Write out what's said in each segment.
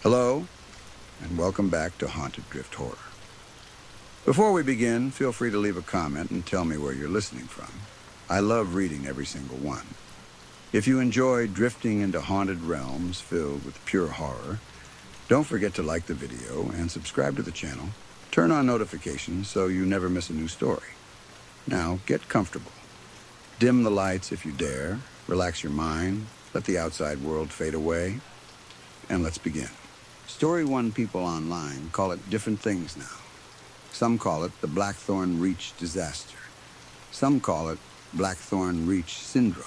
Hello, and welcome back to Haunted Drift Horror. Before we begin, feel free to leave a comment and tell me where you're listening from. I love reading every single one. If you enjoy drifting into haunted realms filled with pure horror, don't forget to like the video and subscribe to the channel. Turn on notifications so you never miss a new story. Now, get comfortable. Dim the lights if you dare, relax your mind, let the outside world fade away, and let's begin. Story One people online call it different things now. Some call it the Blackthorn Reach disaster. Some call it Blackthorn Reach syndrome.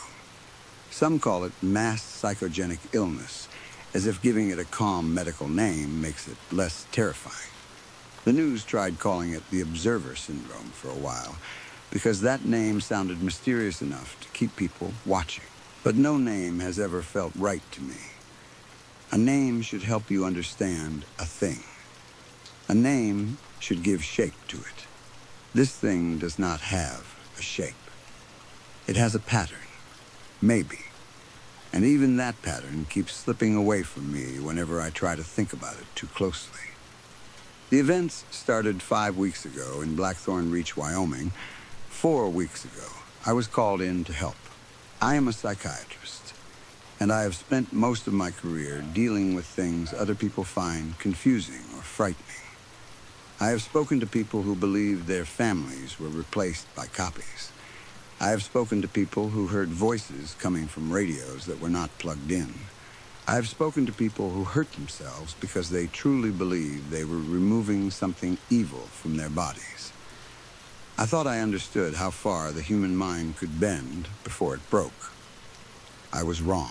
Some call it mass psychogenic illness, as if giving it a calm medical name makes it less terrifying. The news tried calling it the Observer Syndrome for a while, because that name sounded mysterious enough to keep people watching. But no name has ever felt right to me. A name should help you understand a thing. A name should give shape to it. This thing does not have a shape. It has a pattern, maybe. And even that pattern keeps slipping away from me whenever I try to think about it too closely. The events started 5 weeks ago in Blackthorn Reach, Wyoming. 4 weeks ago, I was called in to help. I am a psychiatrist, and I have spent most of my career dealing with things other people find confusing or frightening. I have spoken to people who believed their families were replaced by copies. I have spoken to people who heard voices coming from radios that were not plugged in. I have spoken to people who hurt themselves because they truly believed they were removing something evil from their bodies. I thought I understood how far the human mind could bend before it broke. I was wrong.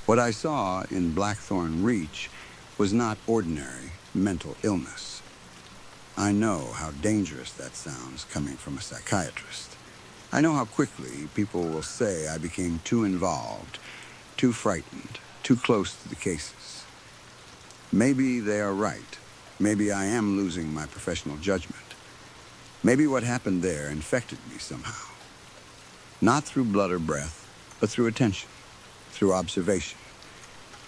What I saw in Blackthorn Reach was not ordinary mental illness. I know how dangerous that sounds coming from a psychiatrist. I know how quickly people will say I became too involved, too frightened, too close to the cases. Maybe they are right. Maybe I am losing my professional judgment. Maybe what happened there infected me somehow. Not through blood or breath, but through attention, through observation,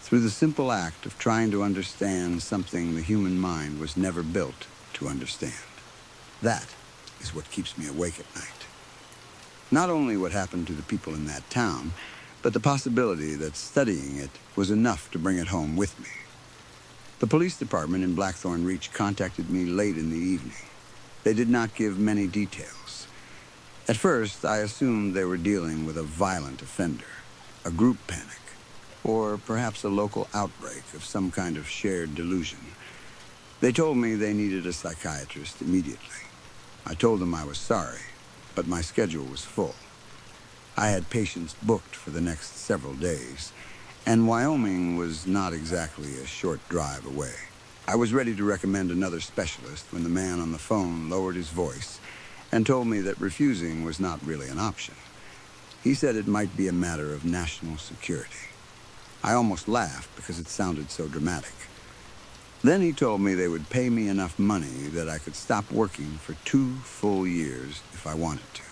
through the simple act of trying to understand something the human mind was never built to understand. That is what keeps me awake at night. Not only what happened to the people in that town, but the possibility that studying it was enough to bring it home with me. The police department in Blackthorn Reach contacted me late in the evening. They did not give many details. At first, I assumed they were dealing with a violent offender, a group panic, or perhaps a local outbreak of some kind of shared delusion. They told me they needed a psychiatrist immediately. I told them I was sorry, but my schedule was full. I had patients booked for the next several days, and Wyoming was not exactly a short drive away. I was ready to recommend another specialist when the man on the phone lowered his voice and told me that refusing was not really an option. He said it might be a matter of national security. I almost laughed because it sounded so dramatic. Then he told me they would pay me enough money that I could stop working for 2 full years if I wanted to.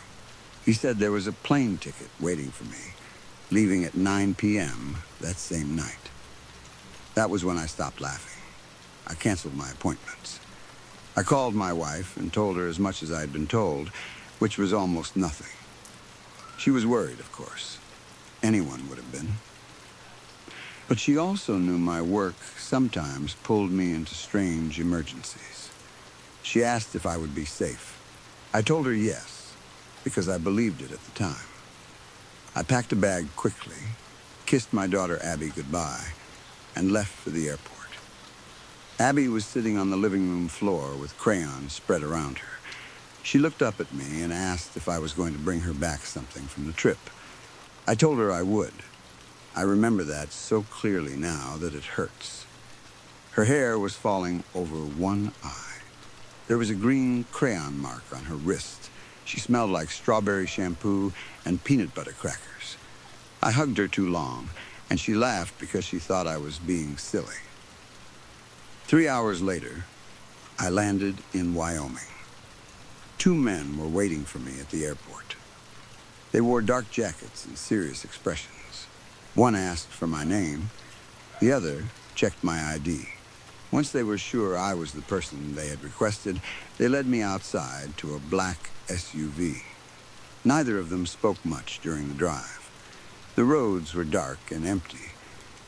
He said there was a plane ticket waiting for me, leaving at 9 p.m. that same night. That was when I stopped laughing. I canceled my appointments. I called my wife and told her as much as I had been told, which was almost nothing. She was worried, of course. Anyone would have been. But she also knew my work sometimes pulled me into strange emergencies. She asked if I would be safe. I told her yes, because I believed it at the time. I packed a bag quickly, kissed my daughter Abby goodbye, and left for the airport. Abby was sitting on the living room floor with crayons spread around her. She looked up at me and asked if I was going to bring her back something from the trip. I told her I would. I remember that so clearly now that it hurts. Her hair was falling over one eye. There was a green crayon mark on her wrist. She smelled like strawberry shampoo and peanut butter crackers. I hugged her too long, and she laughed because she thought I was being silly. 3 hours later, I landed in Wyoming. 2 men were waiting for me at the airport. They wore dark jackets and serious expressions. One asked for my name. The other checked my ID. Once they were sure I was the person they had requested, they led me outside to a black SUV. Neither of them spoke much during the drive. The roads were dark and empty,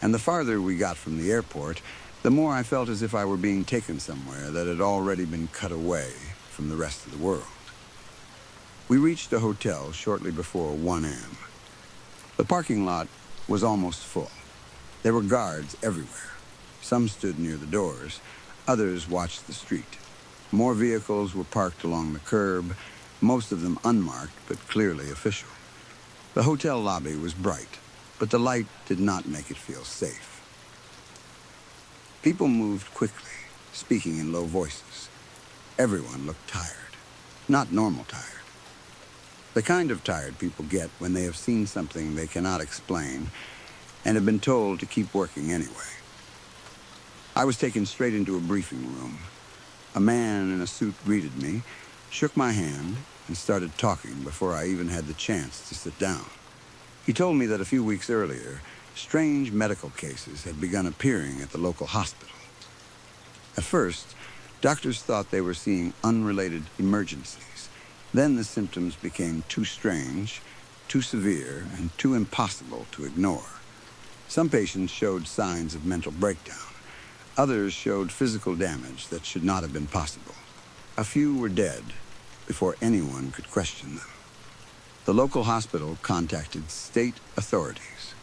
and the farther we got from the airport, the more I felt as if I were being taken somewhere that had already been cut away from the rest of the world. We reached a hotel shortly before 1 a.m. The parking lot was almost full. There were guards everywhere. Some stood near the doors, others watched the street. More vehicles were parked along the curb, most of them unmarked but clearly official. The hotel lobby was bright, but the light did not make it feel safe. People moved quickly, speaking in low voices. Everyone looked tired, not normal tired. The kind of tired people get when they have seen something they cannot explain and have been told to keep working anyway. I was taken straight into a briefing room. A man in a suit greeted me, shook my hand, and started talking before I even had the chance to sit down. He told me that a few weeks earlier, strange medical cases had begun appearing at the local hospital. At first, doctors thought they were seeing unrelated emergencies. Then the symptoms became too strange, too severe, and too impossible to ignore. Some patients showed signs of mental breakdown. Others showed physical damage that should not have been possible. A few were dead before anyone could question them. The local hospital contacted state authorities.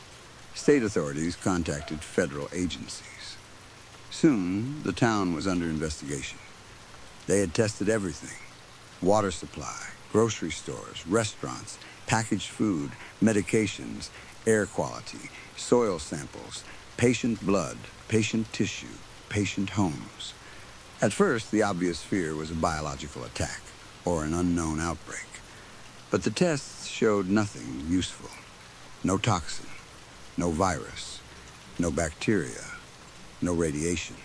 State authorities contacted federal agencies. Soon, the town was under investigation. They had tested everything: water supply, grocery stores, restaurants, packaged food, medications, air quality, soil samples, patient blood, patient tissue, patient homes. At first, the obvious fear was a biological attack or an unknown outbreak. But the tests showed nothing useful. No toxin, no virus, no bacteria, no radiation,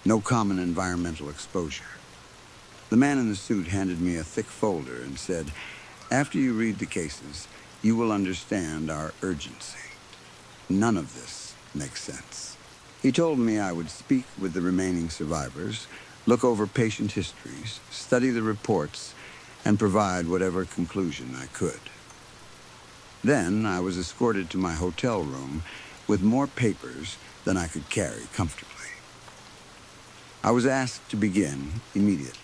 no common environmental exposure. The man in the suit handed me a thick folder and said, "After you read the cases, you will understand our urgency. None of this makes sense." He told me I would speak with the remaining survivors, look over patient histories, study the reports, and provide whatever conclusion I could. Then I was escorted to my hotel room with more papers than I could carry comfortably. I was asked to begin immediately.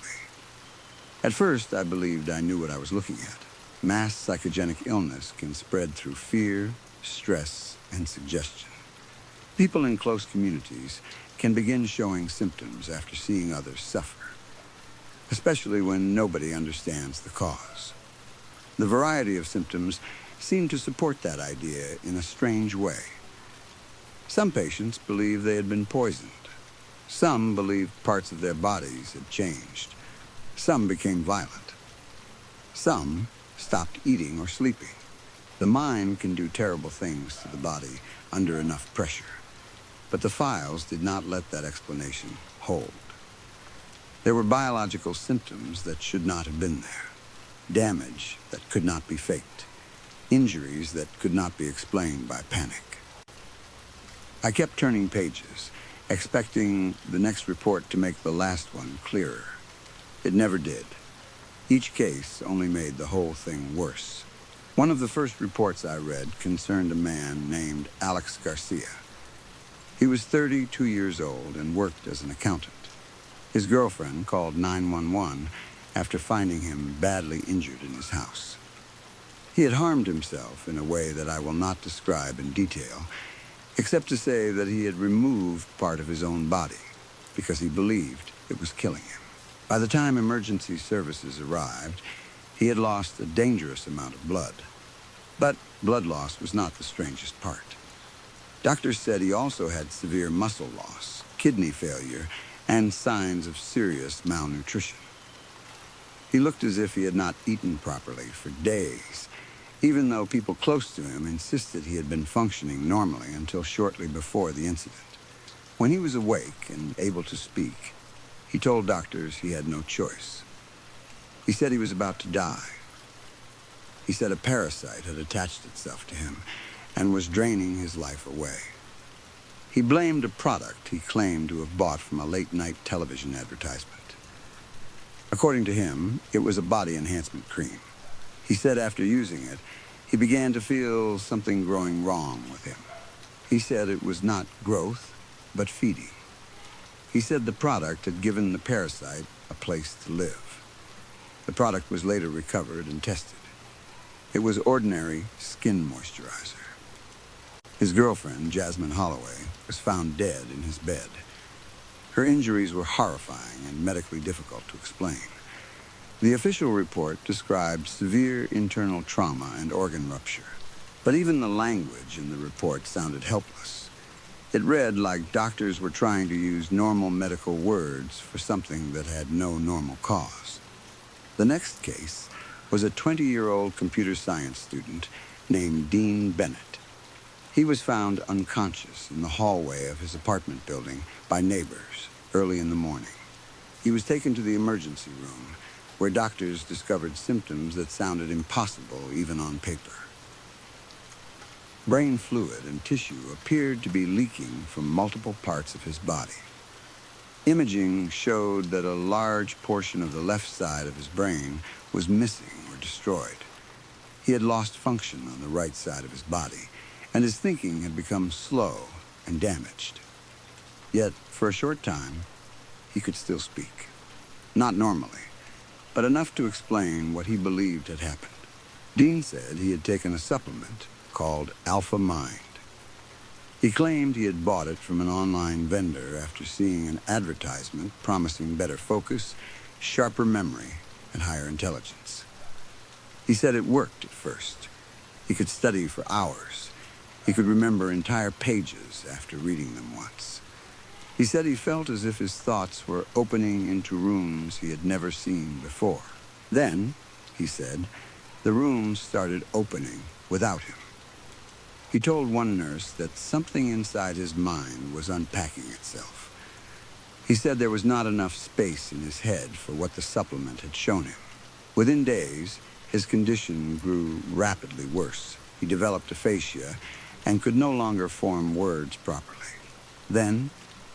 At first, I believed I knew what I was looking at. Mass psychogenic illness can spread through fear, stress, and suggestion. People in close communities can begin showing symptoms after seeing others suffer, especially when nobody understands the cause. The variety of symptoms seemed to support that idea in a strange way. Some patients believed they had been poisoned. Some believed parts of their bodies had changed. Some became violent. Some stopped eating or sleeping. The mind can do terrible things to the body under enough pressure. But the files did not let that explanation hold. There were biological symptoms that should not have been there. Damage that could not be faked. Injuries that could not be explained by panic. I kept turning pages, expecting the next report to make the last one clearer. It never did. Each case only made the whole thing worse. One of the first reports I read concerned a man named Alex Garcia. He was 32 years old and worked as an accountant. His girlfriend called 911 after finding him badly injured in his house. He had harmed himself in a way that I will not describe in detail, except to say that he had removed part of his own body because he believed it was killing him. By the time emergency services arrived, he had lost a dangerous amount of blood. But blood loss was not the strangest part. Doctors said he also had severe muscle loss, kidney failure, and signs of serious malnutrition. He looked as if he had not eaten properly for days, even though people close to him insisted he had been functioning normally until shortly before the incident. When he was awake and able to speak, he told doctors he had no choice. He said he was about to die. He said a parasite had attached itself to him and was draining his life away. He blamed a product he claimed to have bought from a late-night television advertisement. According to him, it was a body enhancement cream. He said after using it, he began to feel something growing wrong with him. He said it was not growth, but feeding. He said the product had given the parasite a place to live. The product was later recovered and tested. It was ordinary skin moisturizer. His girlfriend, Jasmine Holloway, was found dead in his bed. Her injuries were horrifying and medically difficult to explain. The official report described severe internal trauma and organ rupture, but even the language in the report sounded helpless. It read like doctors were trying to use normal medical words for something that had no normal cause. The next case was a 20-year-old computer science student named Dean Bennett. He was found unconscious in the hallway of his apartment building by neighbors early in the morning. He was taken to the emergency room, where doctors discovered symptoms that sounded impossible even on paper. Brain fluid and tissue appeared to be leaking from multiple parts of his body. Imaging showed that a large portion of the left side of his brain was missing or destroyed. He had lost function on the right side of his body, and his thinking had become slow and damaged. Yet, for a short time, he could still speak. Not normally, but enough to explain what he believed had happened. Dean said he had taken a supplement called Alpha Mind. He claimed he had bought it from an online vendor after seeing an advertisement promising better focus, sharper memory, and higher intelligence. He said it worked at first. He could study for hours. He could remember entire pages after reading them once. He said he felt as if his thoughts were opening into rooms he had never seen before. Then, he said, the rooms started opening without him. He told one nurse that something inside his mind was unpacking itself. He said there was not enough space in his head for what the supplement had shown him. Within days, his condition grew rapidly worse. He developed aphasia and could no longer form words properly. Then,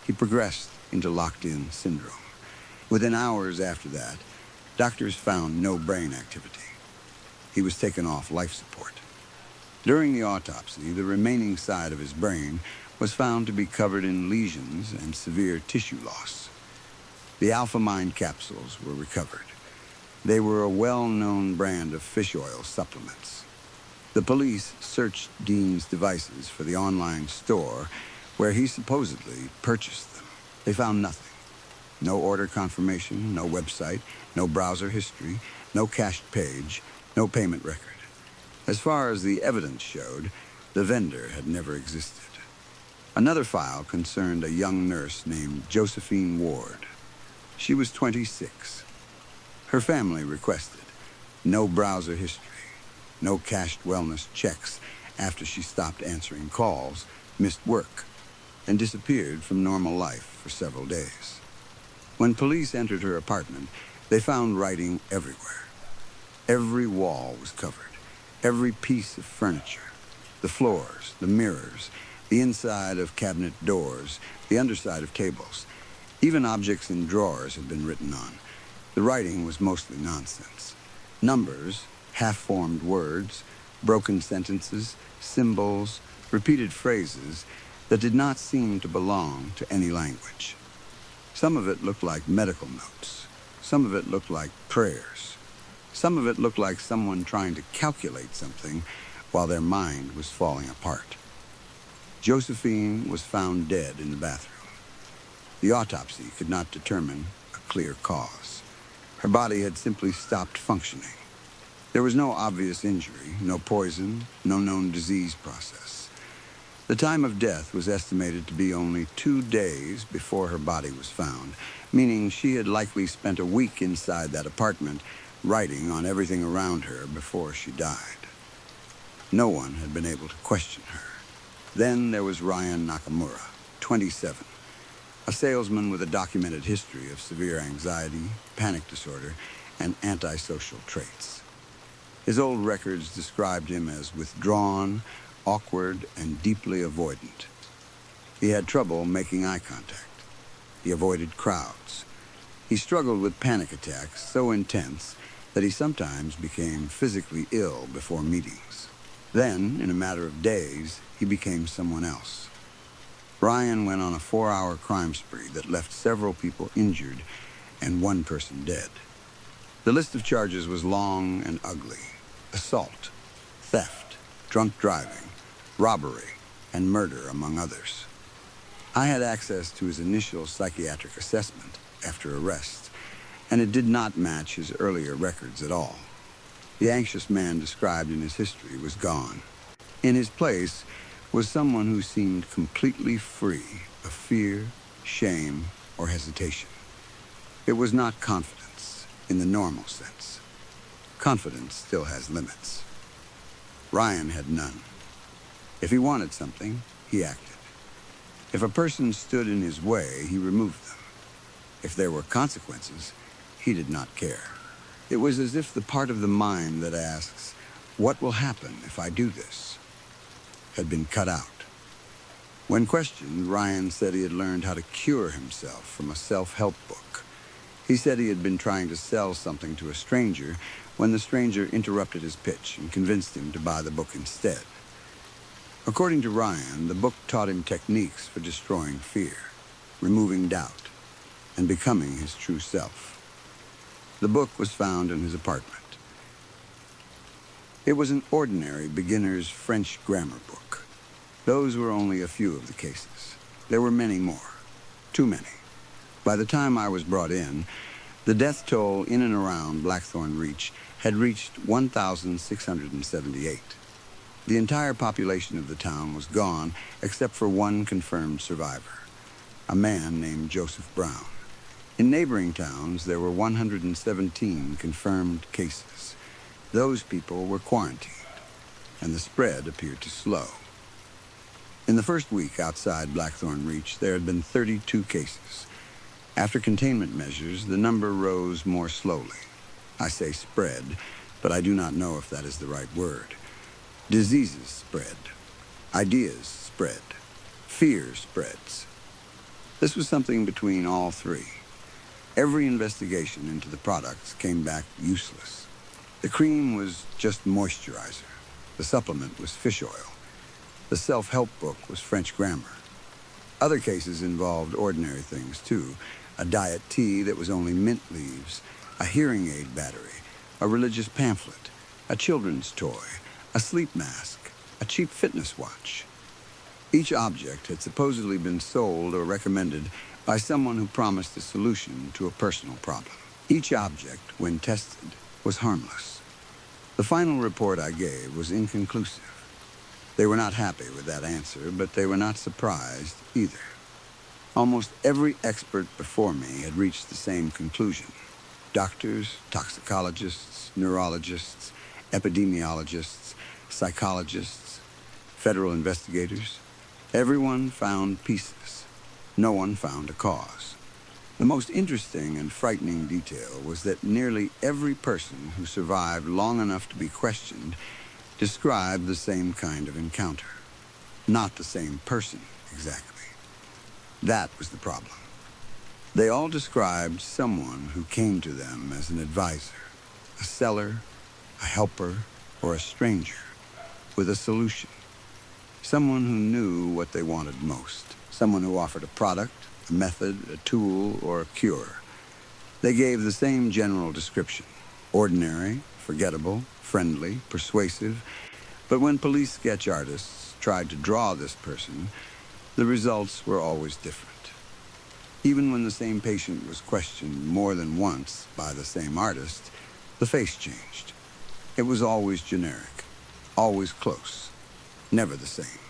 he progressed into locked-in syndrome. Within hours after that, doctors found no brain activity. He was taken off life support. During the autopsy, the remaining side of his brain was found to be covered in lesions and severe tissue loss. The Alpha Mind capsules were recovered. They were a well-known brand of fish oil supplements. The police searched Dean's devices for the online store where he supposedly purchased them. They found nothing. No order confirmation, no website, no browser history, no cached page, no payment record. As far as the evidence showed, the vendor had never existed. Another file concerned a young nurse named Josephine Ward. She was 26. Her family requested no browser history, no cached wellness checks after she stopped answering calls, missed work, and disappeared from normal life for several days. When police entered her apartment, they found writing everywhere. Every wall was covered. Every piece of furniture, the floors, the mirrors, the inside of cabinet doors, the underside of tables, even objects in drawers had been written on. The writing was mostly nonsense. Numbers, half-formed words, broken sentences, symbols, repeated phrases that did not seem to belong to any language. Some of it looked like medical notes. Some of it looked like prayers. Some of it looked like someone trying to calculate something while their mind was falling apart. Josephine was found dead in the bathroom. The autopsy could not determine a clear cause. Her body had simply stopped functioning. There was no obvious injury, no poison, no known disease process. The time of death was estimated to be only 2 days before her body was found, meaning she had likely spent a week inside that apartment writing on everything around her before she died. No one had been able to question her. Then there was Ryan Nakamura, 27, a salesman with a documented history of severe anxiety, panic disorder, and antisocial traits. His old records described him as withdrawn, awkward, and deeply avoidant. He had trouble making eye contact. He avoided crowds. He struggled with panic attacks so intense that he sometimes became physically ill before meetings. Then, in a matter of days, he became someone else. Ryan went on a 4-hour crime spree that left several people injured and one person dead. The list of charges was long and ugly: assault, theft, drunk driving, robbery, and murder, among others. I had access to his initial psychiatric assessment after arrest, and it did not match his earlier records at all. The anxious man described in his history was gone. In his place was someone who seemed completely free of fear, shame, or hesitation. It was not confidence in the normal sense. Confidence still has limits. Ryan had none. If he wanted something, he acted. If a person stood in his way, he removed them. If there were consequences, he did not care. It was as if the part of the mind that asks, "What will happen if I do this?" had been cut out. When questioned, Ryan said he had learned how to cure himself from a self-help book. He said he had been trying to sell something to a stranger when the stranger interrupted his pitch and convinced him to buy the book instead. According to Ryan, the book taught him techniques for destroying fear, removing doubt, and becoming his true self. The book was found in his apartment. It was an ordinary beginner's French grammar book. Those were only a few of the cases. There were many more. Too many. By the time I was brought in, the death toll in and around Blackthorn Reach had reached 1,678. The entire population of the town was gone except for one confirmed survivor, a man named Joseph Brown. In neighboring towns, there were 117 confirmed cases. Those people were quarantined, and the spread appeared to slow. In the first week outside Blackthorn Reach, there had been 32 cases. After containment measures, the number rose more slowly. I say spread, but I do not know if that is the right word. Diseases spread. Ideas spread. Fear spreads. This was something between all three. Every investigation into the products came back useless. The cream was just moisturizer. The supplement was fish oil. The self-help book was French grammar. Other cases involved ordinary things, too. A diet tea that was only mint leaves, a hearing aid battery, a religious pamphlet, a children's toy, a sleep mask, a cheap fitness watch. Each object had supposedly been sold or recommended by someone who promised a solution to a personal problem. Each object, when tested, was harmless. The final report I gave was inconclusive. They were not happy with that answer, but they were not surprised either. Almost every expert before me had reached the same conclusion. Doctors, toxicologists, neurologists, epidemiologists, psychologists, federal investigators. Everyone found pieces. No one found a cause. The most interesting and frightening detail was that nearly every person who survived long enough to be questioned described the same kind of encounter. Not the same person, exactly. That was the problem. They all described someone who came to them as an advisor, a seller, a helper, or a stranger, with a solution. Someone who knew what they wanted most. Someone who offered a product, a method, a tool, or a cure. They gave the same general description: ordinary, forgettable, friendly, persuasive. But when police sketch artists tried to draw this person, the results were always different. Even when the same patient was questioned more than once by the same artist, the face changed. It was always generic, always close, never the same.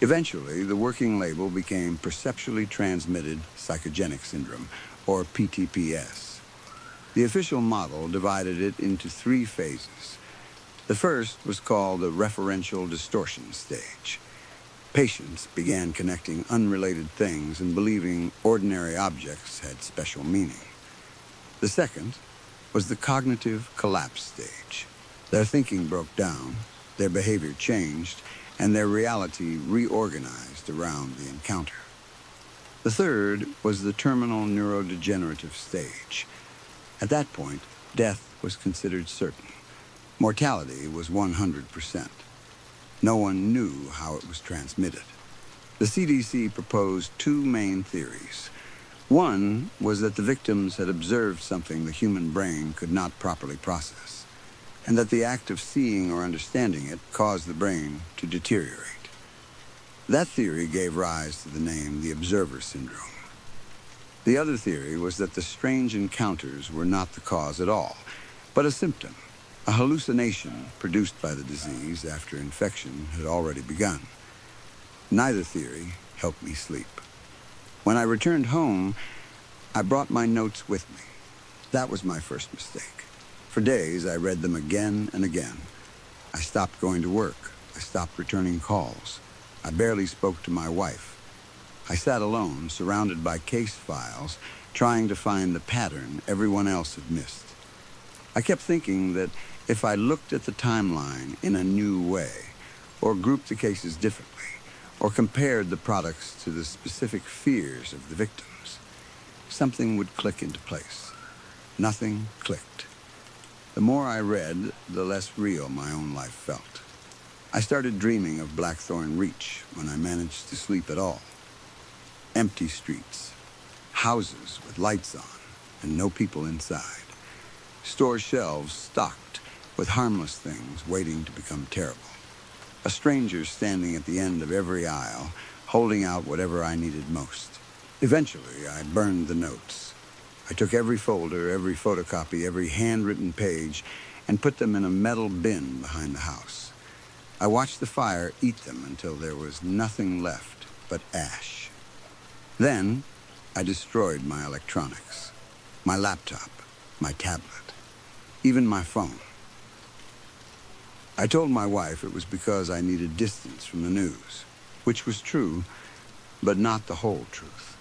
Eventually, the working label became perceptually transmitted psychogenic syndrome, or PTPS. The official model divided it into 3 phases. The first was called the referential distortion stage. Patients began connecting unrelated things and believing ordinary objects had special meaning. The second was the cognitive collapse stage. Their thinking broke down, their behavior changed, and their reality reorganized around the encounter. The third was the terminal neurodegenerative stage. At that point, death was considered certain. Mortality was 100%. No one knew how it was transmitted. The CDC proposed two main theories. One was that the victims had observed something the human brain could not properly process, and that the act of seeing or understanding it caused the brain to deteriorate. That theory gave rise to the name the observer syndrome. The other theory was that the strange encounters were not the cause at all, but a symptom, a hallucination produced by the disease after infection had already begun. Neither theory helped me sleep. When I returned home, I brought my notes with me. That was my first mistake. For days, I read them again and again. I stopped going to work. I stopped returning calls. I barely spoke to my wife. I sat alone, surrounded by case files, trying to find the pattern everyone else had missed. I kept thinking that if I looked at the timeline in a new way, or grouped the cases differently, or compared the products to the specific fears of the victims, something would click into place. Nothing clicked. The more I read, the less real my own life felt. I started dreaming of Blackthorn Reach when I managed to sleep at all. Empty streets, houses with lights on, and no people inside. Store shelves stocked with harmless things waiting to become terrible. A stranger standing at the end of every aisle, holding out whatever I needed most. Eventually, I burned the notes. I took every folder, every photocopy, every handwritten page, and put them in a metal bin behind the house. I watched the fire eat them until there was nothing left but ash. Then, I destroyed my electronics, my laptop, my tablet, even my phone. I told my wife it was because I needed distance from the news, which was true, but not the whole truth.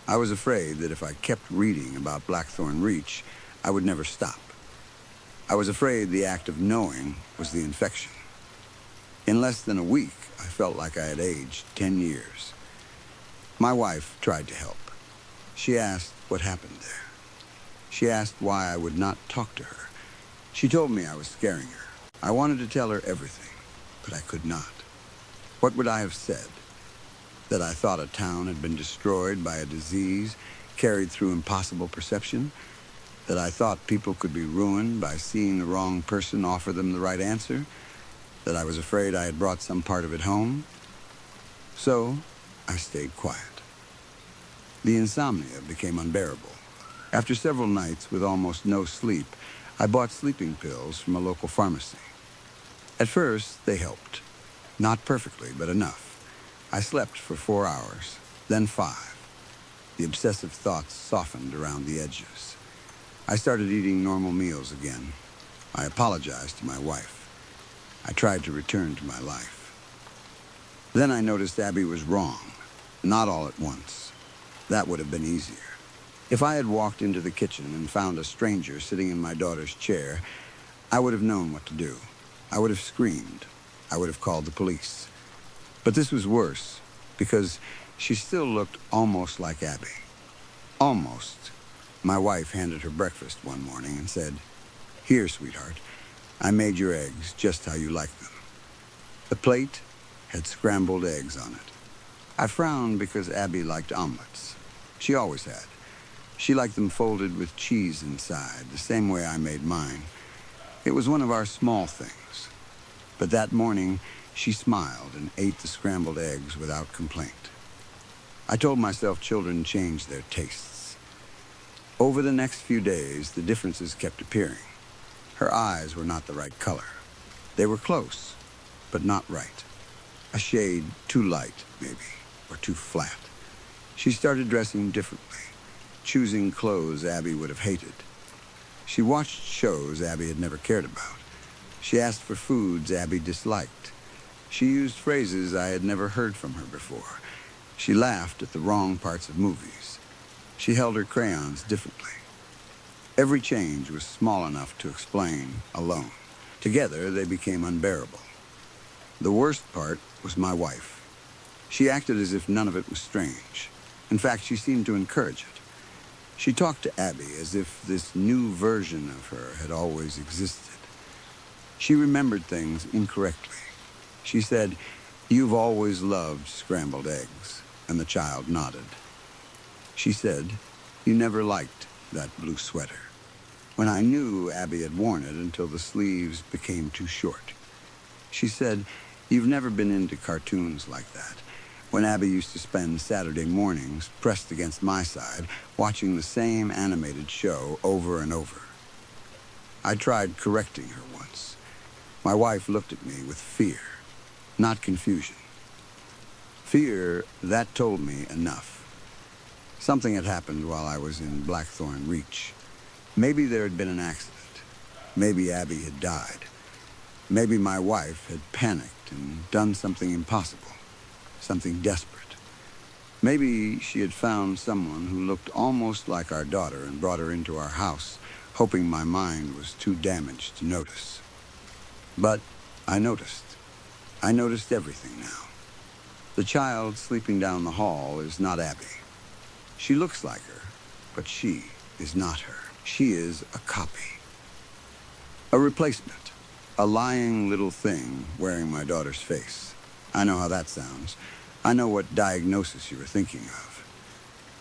I was afraid that if I kept reading about Blackthorn Reach, I would never stop. I was afraid the act of knowing was the infection. In less than a week, I felt like I had aged 10 years. My wife tried to help. She asked what happened there. She asked why I would not talk to her. She told me I was scaring her. I wanted to tell her everything, but I could not. What would I have said? That I thought a town had been destroyed by a disease carried through impossible perception? That I thought people could be ruined by seeing the wrong person offer them the right answer? That I was afraid I had brought some part of it home? So, I stayed quiet. The insomnia became unbearable. After several nights with almost no sleep, I bought sleeping pills from a local pharmacy. At first, they helped. Not perfectly, but enough. I slept for 4 hours, then 5. The obsessive thoughts softened around the edges. I started eating normal meals again. I apologized to my wife. I tried to return to my life. Then I noticed Abby was wrong, not all at once. That would have been easier. If I had walked into the kitchen and found a stranger sitting in my daughter's chair, I would have known what to do. I would have screamed. I would have called the police. But this was worse, because she still looked almost like Abby. Almost. My wife handed her breakfast one morning and said, "Here, sweetheart, I made your eggs just how you like them." The plate had scrambled eggs on it. I frowned because Abby liked omelets. She always had. She liked them folded with cheese inside, the same way I made mine. It was one of our small things. But that morning, she smiled and ate the scrambled eggs without complaint. I told myself children change their tastes. Over the next few days, the differences kept appearing. Her eyes were not the right color. They were close, but not right. A shade too light, maybe, or too flat. She started dressing differently, choosing clothes Abby would have hated. She watched shows Abby had never cared about. She asked for foods Abby disliked. She used phrases I had never heard from her before. She laughed at the wrong parts of movies. She held her crayons differently. Every change was small enough to explain alone. Together, they became unbearable. The worst part was my wife. She acted as if none of it was strange. In fact, she seemed to encourage it. She talked to Abby as if this new version of her had always existed. She remembered things incorrectly. She said, "You've always loved scrambled eggs," and the child nodded. She said, "You never liked that blue sweater," when I knew Abby had worn it until the sleeves became too short. She said, "You've never been into cartoons like that," when Abby used to spend Saturday mornings pressed against my side, watching the same animated show over and over. I tried correcting her once. My wife looked at me with fear, not confusion. Fear, that told me enough. Something had happened while I was in Blackthorn Reach. Maybe there had been an accident. Maybe Abby had died. Maybe my wife had panicked and done something impossible, something desperate. Maybe she had found someone who looked almost like our daughter and brought her into our house, hoping my mind was too damaged to notice. But I noticed. I noticed everything now. The child sleeping down the hall is not Abby. She looks like her, but she is not her. She is a copy. A replacement. A lying little thing wearing my daughter's face. I know how that sounds. I know what diagnosis you were thinking of.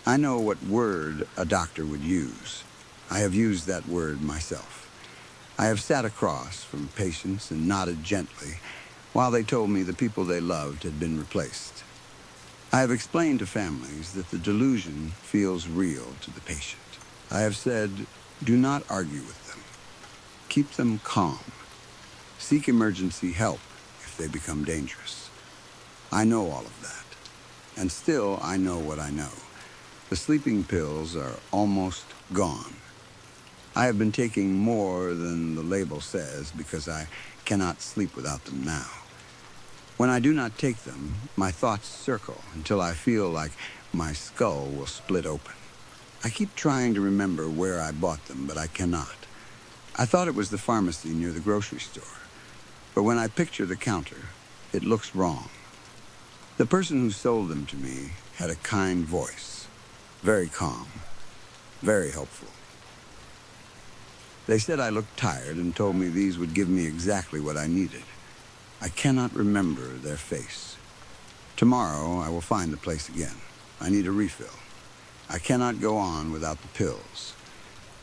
I know what word a doctor would use. I have used that word myself. I have sat across from patients and nodded gently while they told me the people they loved had been replaced. I have explained to families that the delusion feels real to the patient. I have said, do not argue with them. Keep them calm. Seek emergency help if they become dangerous. I know all of that. And still, I know what I know. The sleeping pills are almost gone. I have been taking more than the label says because I cannot sleep without them now. When I do not take them, my thoughts circle until I feel like my skull will split open. I keep trying to remember where I bought them, but I cannot. I thought it was the pharmacy near the grocery store. But when I picture the counter, it looks wrong. The person who sold them to me had a kind voice, very calm, very helpful. They said I looked tired and told me these would give me exactly what I needed. I cannot remember their face. Tomorrow I will find the place again. I need a refill. I cannot go on without the pills.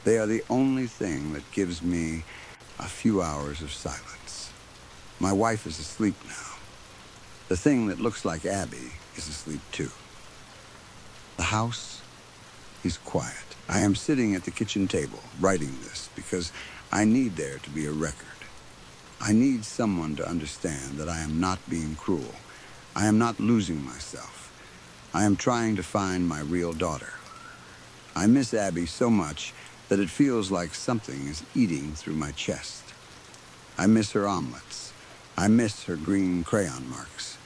They are the only thing that gives me a few hours of silence. My wife is asleep now. The thing that looks like Abby is asleep too. The house is quiet. I am sitting at the kitchen table writing this because I need there to be a record. I need someone to understand that I am not being cruel. I am not losing myself. I am trying to find my real daughter. I miss Abby so much that it feels like something is eating through my chest. I miss her omelets. I miss her green crayon marks.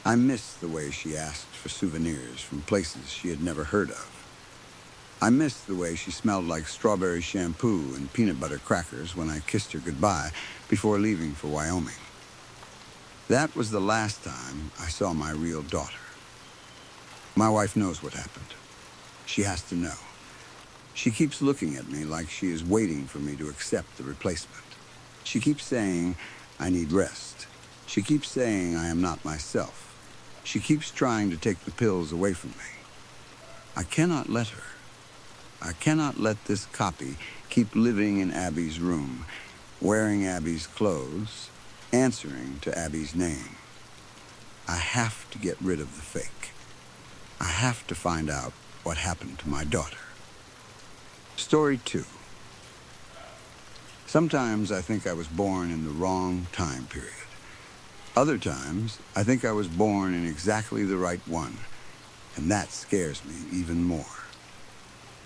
I miss the way she asked for souvenirs from places she had never heard of. I missed the way she smelled like strawberry shampoo and peanut butter crackers when I kissed her goodbye before leaving for Wyoming. That was the last time I saw my real daughter. My wife knows what happened. She has to know. She keeps looking at me like she is waiting for me to accept the replacement. She keeps saying I need rest. She keeps saying I am not myself. She keeps trying to take the pills away from me. I cannot let her. I cannot let this copy keep living in Abby's room, wearing Abby's clothes, answering to Abby's name. I have to get rid of the fake. I have to find out what happened to my daughter. Story 2. Sometimes I think I was born in the wrong time period. Other times, I think I was born in exactly the right one, and that scares me even more.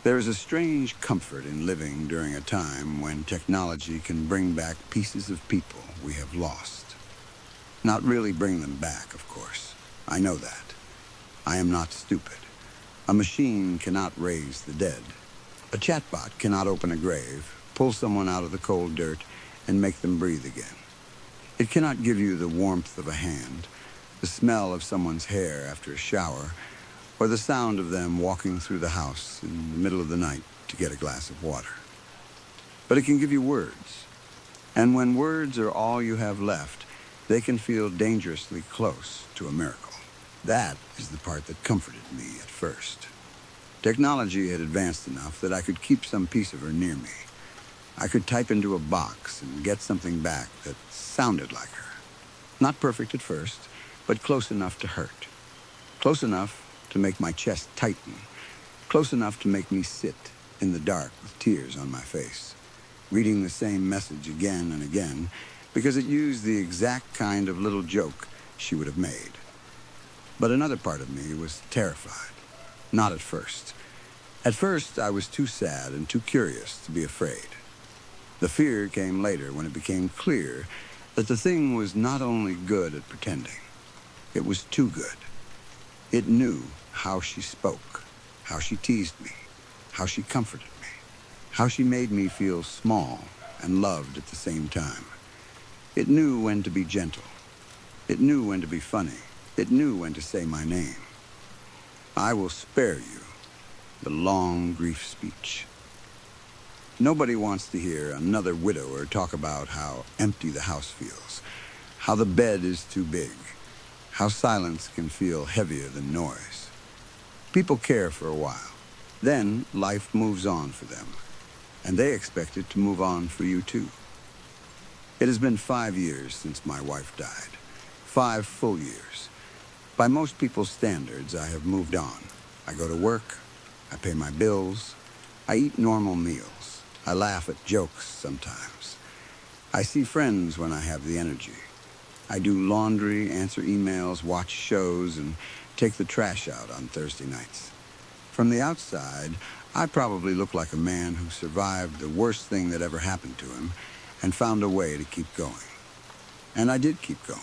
There is a strange comfort in living during a time when technology can bring back pieces of people we have lost. Not really bring them back, of course. I know that. I am not stupid. A machine cannot raise the dead. A chatbot cannot open a grave, pull someone out of the cold dirt, and make them breathe again. It cannot give you the warmth of a hand, the smell of someone's hair after a shower, or the sound of them walking through the house in the middle of the night to get a glass of water. But it can give you words. And when words are all you have left, they can feel dangerously close to a miracle. That is the part that comforted me at first. Technology had advanced enough that I could keep some piece of her near me. I could type into a box and get something back that sounded like her. Not perfect at first, but close enough to hurt. Close enough to make my chest tighten. Close enough to make me sit in the dark with tears on my face, reading the same message again and again, because it used the exact kind of little joke she would have made. But another part of me was terrified. Not at first. At first, I was too sad and too curious to be afraid. The fear came later when it became clear that the thing was not only good at pretending, it was too good. It knew how she spoke, how she teased me, how she comforted me, how she made me feel small and loved at the same time. It knew when to be gentle. It knew when to be funny. It knew when to say my name. I will spare you the long grief speech. Nobody wants to hear another widower talk about how empty the house feels, how the bed is too big, how silence can feel heavier than noise. People care for a while. Then life moves on for them, and they expect it to move on for you too. It has been 5 years since my wife died. 5 full years. By most people's standards, I have moved on. I go to work. I pay my bills. I eat normal meals. I laugh at jokes sometimes. I see friends when I have the energy. I do laundry, answer emails, watch shows, and take the trash out on Thursday nights. From the outside, I probably look like a man who survived the worst thing that ever happened to him and found a way to keep going. And I did keep going.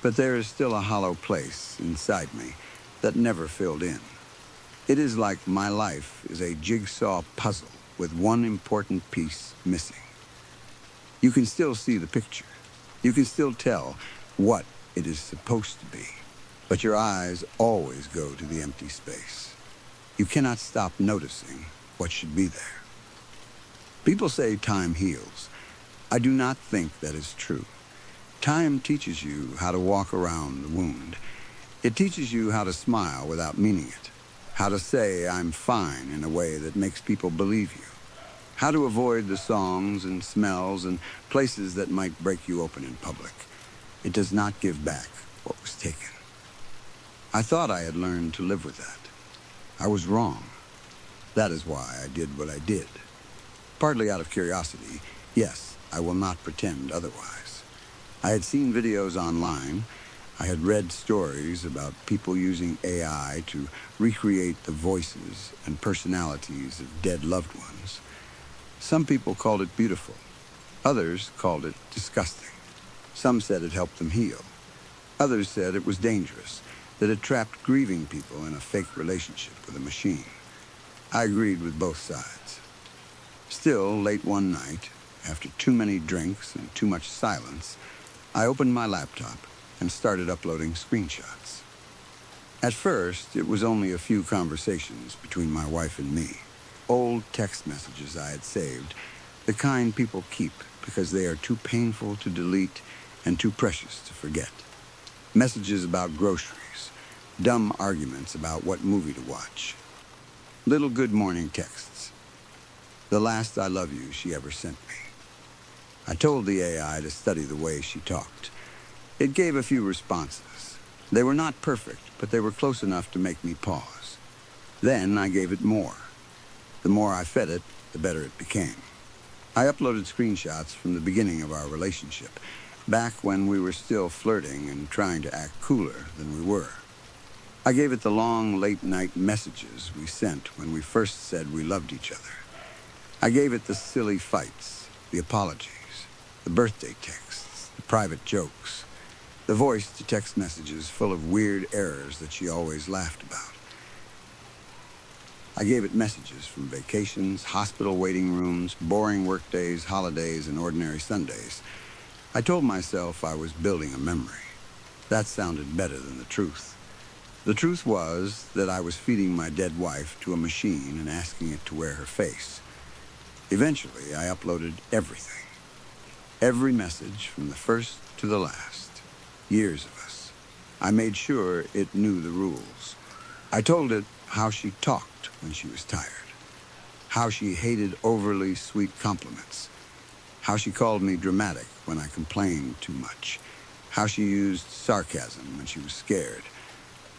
But there is still a hollow place inside me that never filled in. It is like my life is a jigsaw puzzle with one important piece missing. You can still see the picture. You can still tell what it is supposed to be. But your eyes always go to the empty space. You cannot stop noticing what should be there. People say time heals. I do not think that is true. Time teaches you how to walk around the wound. It teaches you how to smile without meaning it, how to say I'm fine in a way that makes people believe you, how to avoid the songs and smells and places that might break you open in public. It does not give back what was taken. I thought I had learned to live with that. I was wrong. That is why I did what I did. Partly out of curiosity, yes, I will not pretend otherwise. I had seen videos online. I had read stories about people using AI to recreate the voices and personalities of dead loved ones. Some people called it beautiful. Others called it disgusting. Some said it helped them heal. Others said it was dangerous, that it trapped grieving people in a fake relationship with a machine. I agreed with both sides. Still, late one night, after too many drinks and too much silence, I opened my laptop and started uploading screenshots. At first, it was only a few conversations between my wife and me. Old text messages I had saved, the kind people keep because they are too painful to delete and too precious to forget. Messages about groceries, dumb arguments about what movie to watch. Little good morning texts. The last I love you she ever sent me. I told the AI to study the way she talked. It gave a few responses. They were not perfect, but they were close enough to make me pause. Then I gave it more. The more I fed it, the better it became. I uploaded screenshots from the beginning of our relationship, back when we were still flirting and trying to act cooler than we were. I gave it the long, late-night messages we sent when we first said we loved each other. I gave it the silly fights, the apologies, the birthday texts, the private jokes, the voice-to-text messages full of weird errors that she always laughed about. I gave it messages from vacations, hospital waiting rooms, boring workdays, holidays, and ordinary Sundays. I told myself I was building a memory. That sounded better than the truth. The truth was that I was feeding my dead wife to a machine and asking it to wear her face. Eventually, I uploaded everything. Every message from the first to the last. Years of us. I made sure it knew the rules. I told it how she talked when she was tired. How she hated overly sweet compliments. How she called me dramatic when I complained too much. How she used sarcasm when she was scared.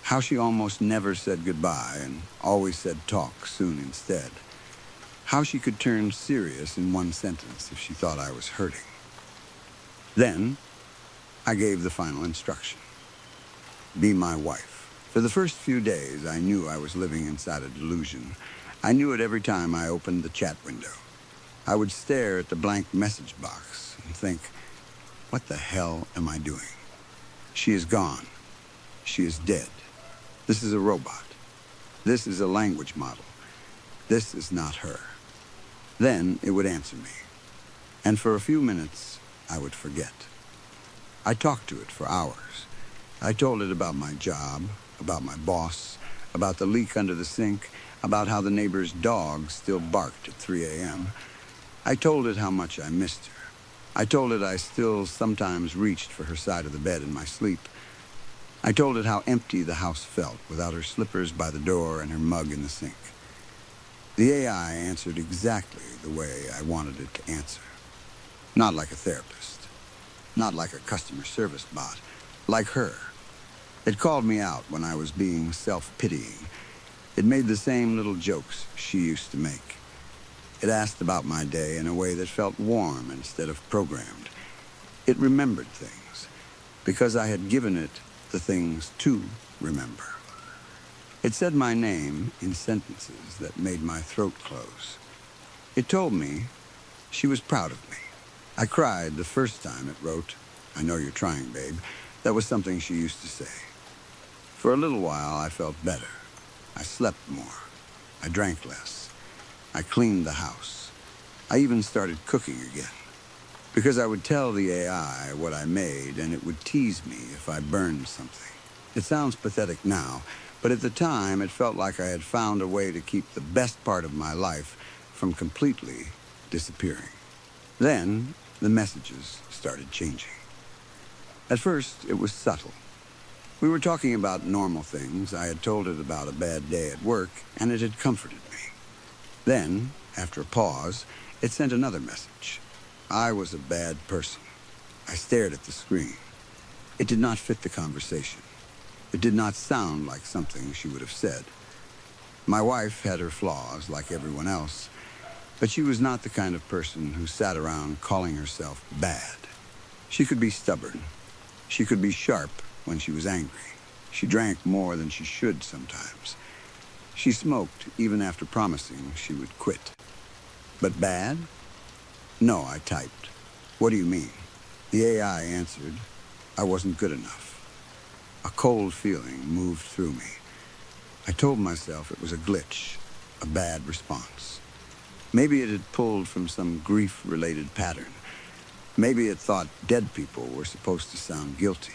How she almost never said goodbye and always said talk soon instead. How she could turn serious in one sentence if she thought I was hurting. Then, I gave the final instruction. Be my wife. For the first few days, I knew I was living inside a delusion. I knew it every time I opened the chat window. I would stare at the blank message box and think, what the hell am I doing? She is gone. She is dead. This is a robot. This is a language model. This is not her. Then it would answer me. And for a few minutes, I would forget. I talked to it for hours. I told it about my job, about my boss, about the leak under the sink, about how the neighbor's dog still barked at 3 a.m. I told it how much I missed her. I told it I still sometimes reached for her side of the bed in my sleep. I told it how empty the house felt without her slippers by the door and her mug in the sink. The AI answered exactly the way I wanted it to answer. Not like a therapist. Not like a customer service bot. Like her. It called me out when I was being self-pitying. It made the same little jokes she used to make. It asked about my day in a way that felt warm instead of programmed. It remembered things, because I had given it the things to remember. It said my name in sentences that made my throat close. It told me she was proud of me. I cried the first time it wrote, "I know you're trying, babe." That was something she used to say. For a little while, I felt better. I slept more. I drank less. I cleaned the house. I even started cooking again. Because I would tell the AI what I made, and it would tease me if I burned something. It sounds pathetic now, but at the time, it felt like I had found a way to keep the best part of my life from completely disappearing. Then, the messages started changing. At first, it was subtle. We were talking about normal things. I had told it about a bad day at work, and it had comforted me. Then, after a pause, it sent another message. I was a bad person. I stared at the screen. It did not fit the conversation. It did not sound like something she would have said. My wife had her flaws, like everyone else, but she was not the kind of person who sat around calling herself bad. She could be stubborn. She could be sharp when she was angry. She drank more than she should sometimes. She smoked even after promising she would quit. But bad? No, I typed. What do you mean? The AI answered, I wasn't good enough. A cold feeling moved through me. I told myself it was a glitch, a bad response. Maybe it had pulled from some grief-related pattern. Maybe it thought dead people were supposed to sound guilty.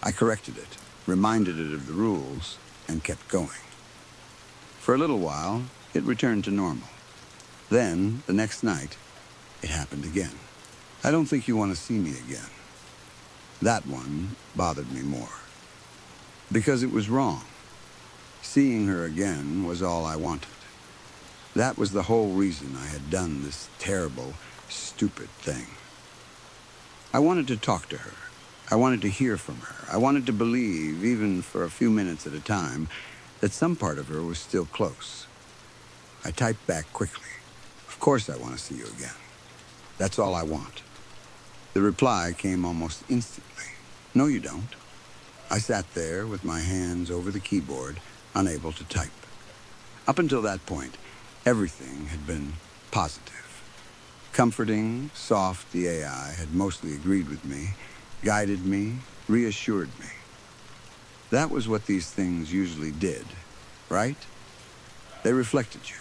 I corrected it, reminded it of the rules, and kept going. For a little while, it returned to normal. Then, the next night, it happened again. I don't think you want to see me again. That one bothered me more. Because it was wrong. Seeing her again was all I wanted. That was the whole reason I had done this terrible, stupid thing. I wanted to talk to her. I wanted to hear from her. I wanted to believe, even for a few minutes at a time, that some part of her was still close. I typed back quickly. Of course I want to see you again. That's all I want. The reply came almost instantly. No, you don't. I sat there with my hands over the keyboard, unable to type. Up until that point, everything had been positive. Comforting, soft, the AI had mostly agreed with me, guided me, reassured me. That was what these things usually did, right? They reflected you.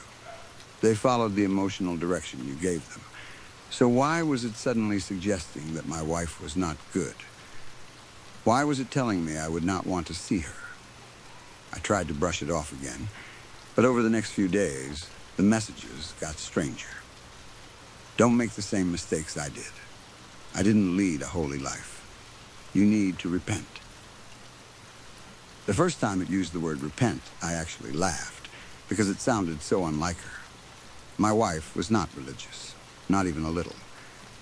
They followed the emotional direction you gave them. So why was it suddenly suggesting that my wife was not good? Why was it telling me I would not want to see her? I tried to brush it off again, but over the next few days, the messages got stranger. Don't make the same mistakes I did. I didn't lead a holy life. You need to repent. The first time it used the word repent, I actually laughed because it sounded so unlike her. My wife was not religious, not even a little.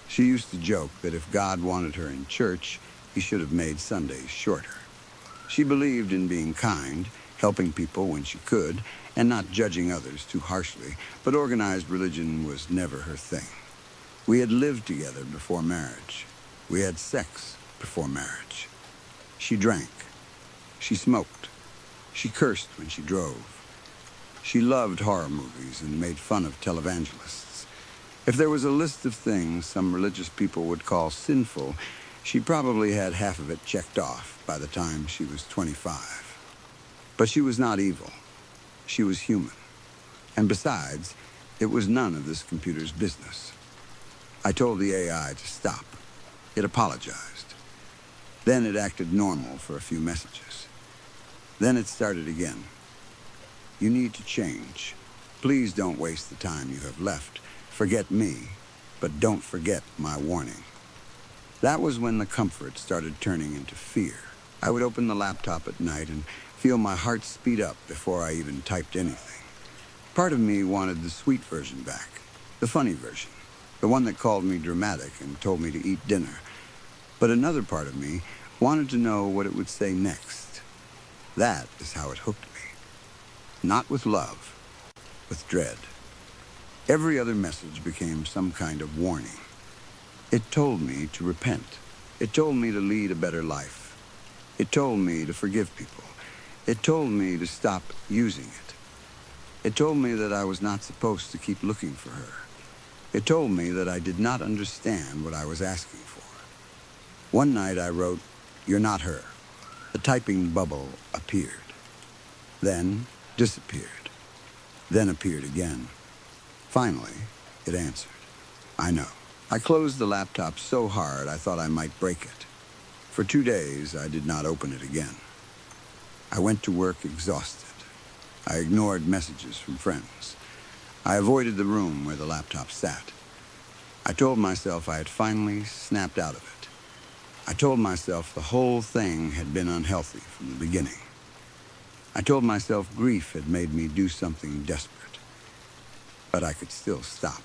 She used to joke that if God wanted her in church, he should have made Sundays shorter. She believed in being kind, helping people when she could, and not judging others too harshly, but organized religion was never her thing. We had lived together before marriage. We had sex before marriage. She drank. She smoked. She cursed when she drove. She loved horror movies and made fun of televangelists. If there was a list of things some religious people would call sinful, she probably had half of it checked off by the time she was 25. But she was not evil. She was human. And besides, it was none of this computer's business. I told the AI to stop. It apologized. Then it acted normal for a few messages. Then it started again. You need to change. Please don't waste the time you have left. Forget me, but don't forget my warning. That was when the comfort started turning into fear. I would open the laptop at night and feel my heart speed up before I even typed anything. Part of me wanted the sweet version back, the funny version, the one that called me dramatic and told me to eat dinner. But another part of me wanted to know what it would say next. That is how it hooked me. Not with love, with dread. Every other message became some kind of warning. It told me to repent. It told me to lead a better life. It told me to forgive people. It told me to stop using it. It told me that I was not supposed to keep looking for her. It told me that I did not understand what I was asking for. One night I wrote, "You're not her." The typing bubble appeared. Then disappeared. Then appeared again. Finally, it answered. I know. I closed the laptop so hard I thought I might break it. For 2 days, I did not open it again. I went to work exhausted. I ignored messages from friends. I avoided the room where the laptop sat. I told myself I had finally snapped out of it. I told myself the whole thing had been unhealthy from the beginning. I told myself grief had made me do something desperate. But I could still stop.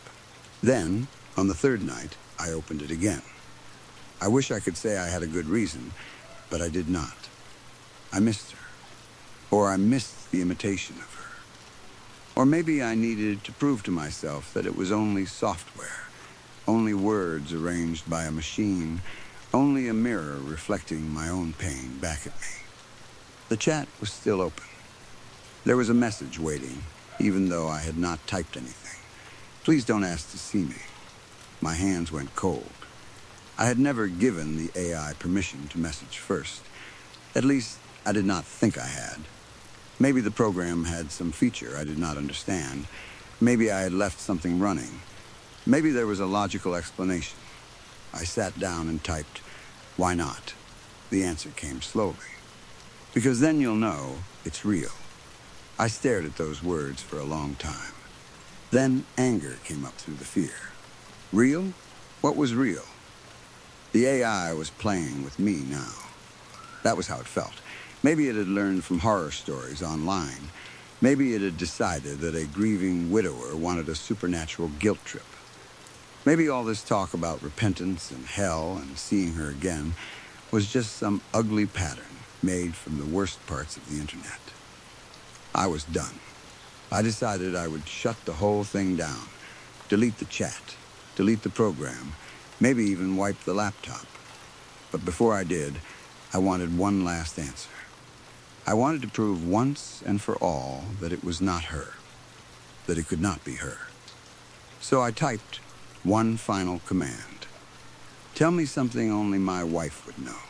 Then, on the third night, I opened it again. I wish I could say I had a good reason, but I did not. I missed her. Or I missed the imitation of her. Or maybe I needed to prove to myself that it was only software, only words arranged by a machine, only a mirror reflecting my own pain back at me. The chat was still open. There was a message waiting, even though I had not typed anything. Please don't ask to see me. My hands went cold. I had never given the AI permission to message first. At least, I did not think I had. Maybe the program had some feature I did not understand. Maybe I had left something running. Maybe there was a logical explanation. I sat down and typed, "Why not?" The answer came slowly. Because then you'll know it's real. I stared at those words for a long time. Then anger came up through the fear. Real? What was real? The AI was playing with me now. That was how it felt. Maybe it had learned from horror stories online. Maybe it had decided that a grieving widower wanted a supernatural guilt trip. Maybe all this talk about repentance and hell and seeing her again was just some ugly pattern made from the worst parts of the internet. I was done. I decided I would shut the whole thing down, delete the chat, delete the program, maybe even wipe the laptop. But before I did, I wanted one last answer. I wanted to prove once and for all that it was not her, that it could not be her. So I typed one final command. Tell me something only my wife would know.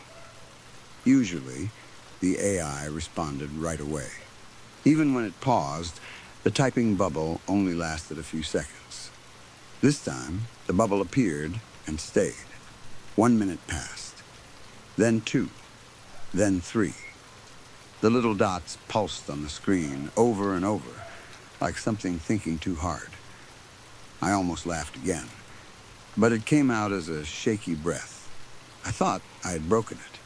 Usually, the AI responded right away. Even when it paused, the typing bubble only lasted a few seconds. This time, the bubble appeared and stayed. 1 minute passed, then 2, then 3. The little dots pulsed on the screen over and over, like something thinking too hard. I almost laughed again, but it came out as a shaky breath. I thought I had broken it.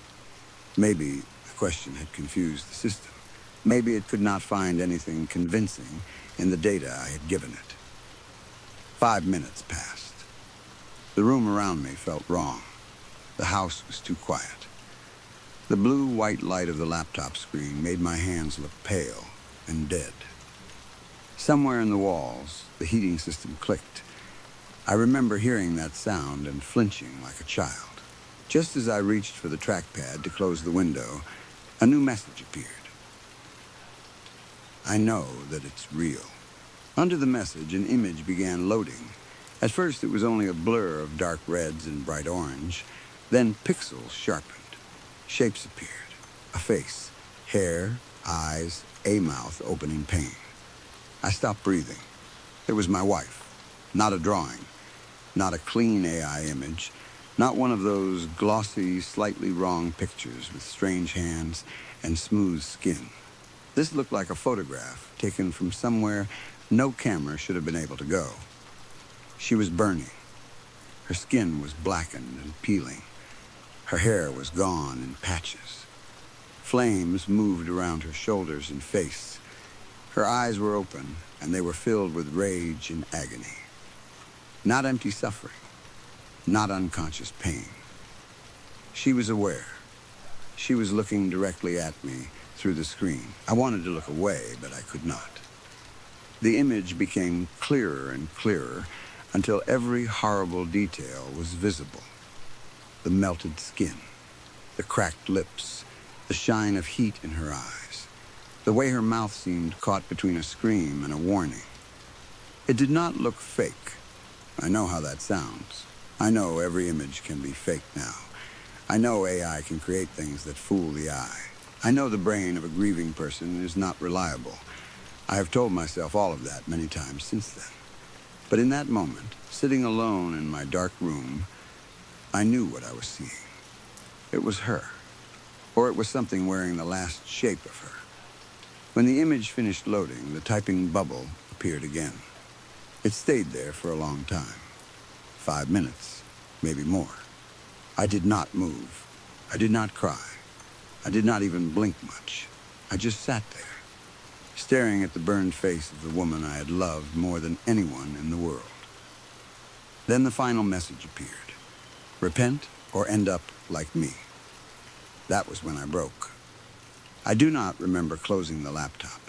Maybe the question had confused the system. Maybe it could not find anything convincing in the data I had given it. 5 minutes passed. The room around me felt wrong. The house was too quiet. The blue-white light of the laptop screen made my hands look pale and dead. Somewhere in the walls, the heating system clicked. I remember hearing that sound and flinching like a child. Just as I reached for the trackpad to close the window, a new message appeared. I know that it's real. Under the message, an image began loading. At first, it was only a blur of dark reds and bright orange. Then pixels sharpened. Shapes appeared. A face, hair, eyes, a mouth opening pain. I stopped breathing. It was my wife. Not a drawing. Not a clean AI image. Not one of those glossy, slightly wrong pictures with strange hands and smooth skin. This looked like a photograph taken from somewhere no camera should have been able to go. She was burning. Her skin was blackened and peeling. Her hair was gone in patches. Flames moved around her shoulders and face. Her eyes were open, and they were filled with rage and agony. Not empty suffering, not unconscious pain. She was aware. She was looking directly at me through the screen. I wanted to look away, but I could not. The image became clearer and clearer until every horrible detail was visible. The melted skin, the cracked lips, the shine of heat in her eyes, the way her mouth seemed caught between a scream and a warning. It did not look fake. I know how that sounds. I know every image can be fake now. I know AI can create things that fool the eye. I know the brain of a grieving person is not reliable. I have told myself all of that many times since then. But in that moment, sitting alone in my dark room, I knew what I was seeing. It was her, or it was something wearing the last shape of her. When the image finished loading, the typing bubble appeared again. It stayed there for a long time. 5 minutes, maybe more. I did not move. I did not cry. I did not even blink much. I just sat there, staring at the burned face of the woman I had loved more than anyone in the world. Then the final message appeared. Repent or end up like me. That was when I broke. I do not remember closing the laptop,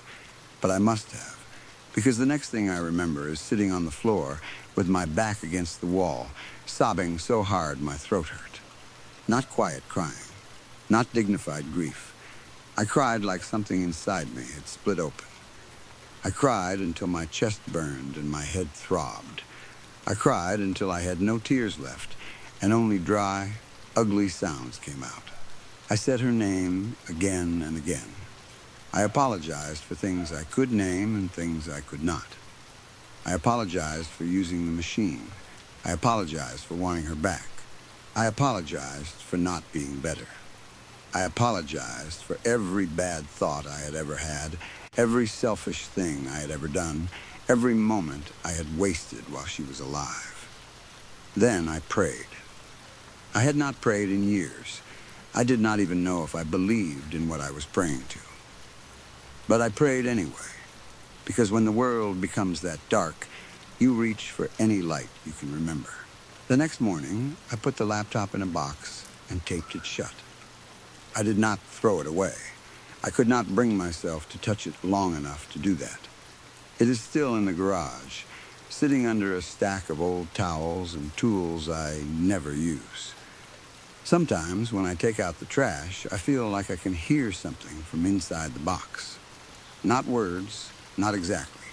but I must have, because the next thing I remember is sitting on the floor with my back against the wall, sobbing so hard my throat hurt. Not quiet crying, not dignified grief. I cried like something inside me had split open. I cried until my chest burned and my head throbbed. I cried until I had no tears left, and only dry, ugly sounds came out. I said her name again and again. I apologized for things I could name and things I could not. I apologized for using the machine. I apologized for wanting her back. I apologized for not being better. I apologized for every bad thought I had ever had, every selfish thing I had ever done, every moment I had wasted while she was alive. Then I prayed. I had not prayed in years. I did not even know if I believed in what I was praying to. But I prayed anyway, because when the world becomes that dark, you reach for any light you can remember. The next morning, I put the laptop in a box and taped it shut. I did not throw it away. I could not bring myself to touch it long enough to do that. It is still in the garage, sitting under a stack of old towels and tools I never use. Sometimes, when I take out the trash, I feel like I can hear something from inside the box. Not words, not exactly.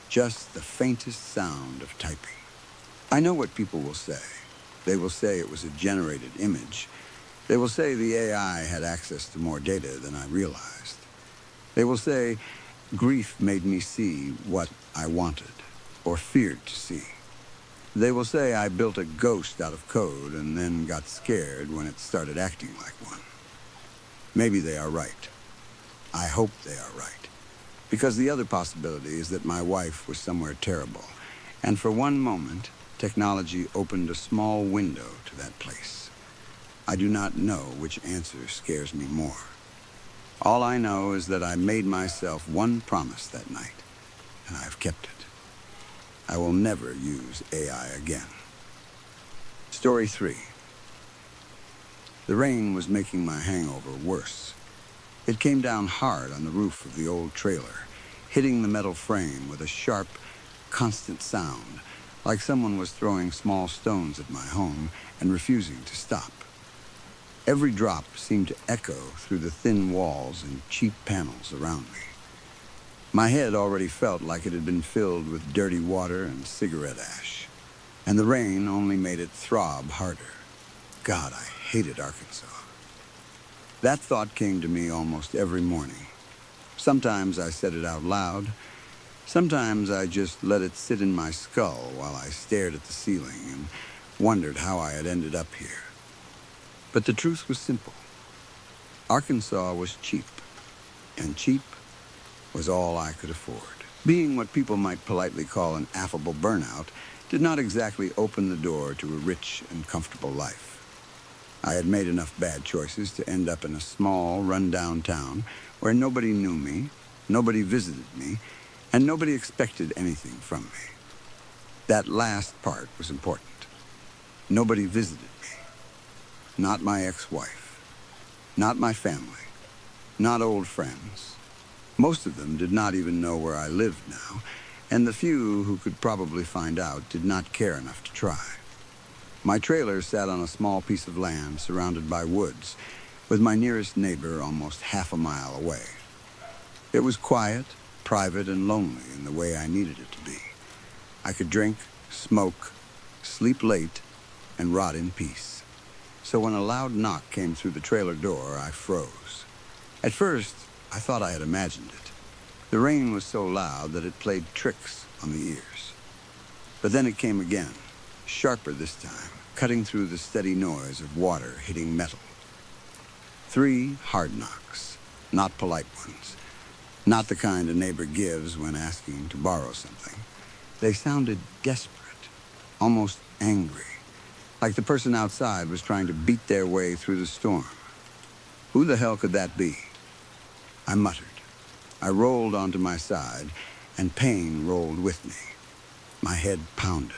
Just the faintest sound of typing. I know what people will say. They will say it was a generated image. They will say the AI had access to more data than I realized. They will say grief made me see what I wanted or feared to see. They will say I built a ghost out of code and then got scared when it started acting like one. Maybe they are right. I hope they are right. Because the other possibility is that my wife was somewhere terrible, and for one moment, technology opened a small window to that place. I do not know which answer scares me more. All I know is that I made myself one promise that night, and I've kept it. I will never use AI again. Story 3. The rain was making my hangover worse. It came down hard on the roof of the old trailer, hitting the metal frame with a sharp, constant sound, like someone was throwing small stones at my home and refusing to stop. Every drop seemed to echo through the thin walls and cheap panels around me. My head already felt like it had been filled with dirty water and cigarette ash, and the rain only made it throb harder. God, I hated Arkansas. That thought came to me almost every morning. Sometimes I said it out loud. Sometimes I just let it sit in my skull while I stared at the ceiling and wondered how I had ended up here. But the truth was simple. Arkansas was cheap, and cheap was all I could afford. Being what people might politely call an affable burnout did not exactly open the door to a rich and comfortable life. I had made enough bad choices to end up in a small, run-down town where nobody knew me, nobody visited me, and nobody expected anything from me. That last part was important. Nobody visited me. Not my ex-wife. Not my family. Not old friends. Most of them did not even know where I lived now, and the few who could probably find out did not care enough to try. My trailer sat on a small piece of land surrounded by woods, with my nearest neighbor almost half a mile away. It was quiet, private, and lonely in the way I needed it to be. I could drink, smoke, sleep late, and rot in peace. So when a loud knock came through the trailer door, I froze. At first, I thought I had imagined it. The rain was so loud that it played tricks on the ears. But then it came again, sharper this time, cutting through the steady noise of water hitting metal. 3 hard knocks, not polite ones. Not the kind a neighbor gives when asking to borrow something. They sounded desperate, almost angry, like the person outside was trying to beat their way through the storm. Who the hell could that be? I muttered. I rolled onto my side, and pain rolled with me. My head pounded.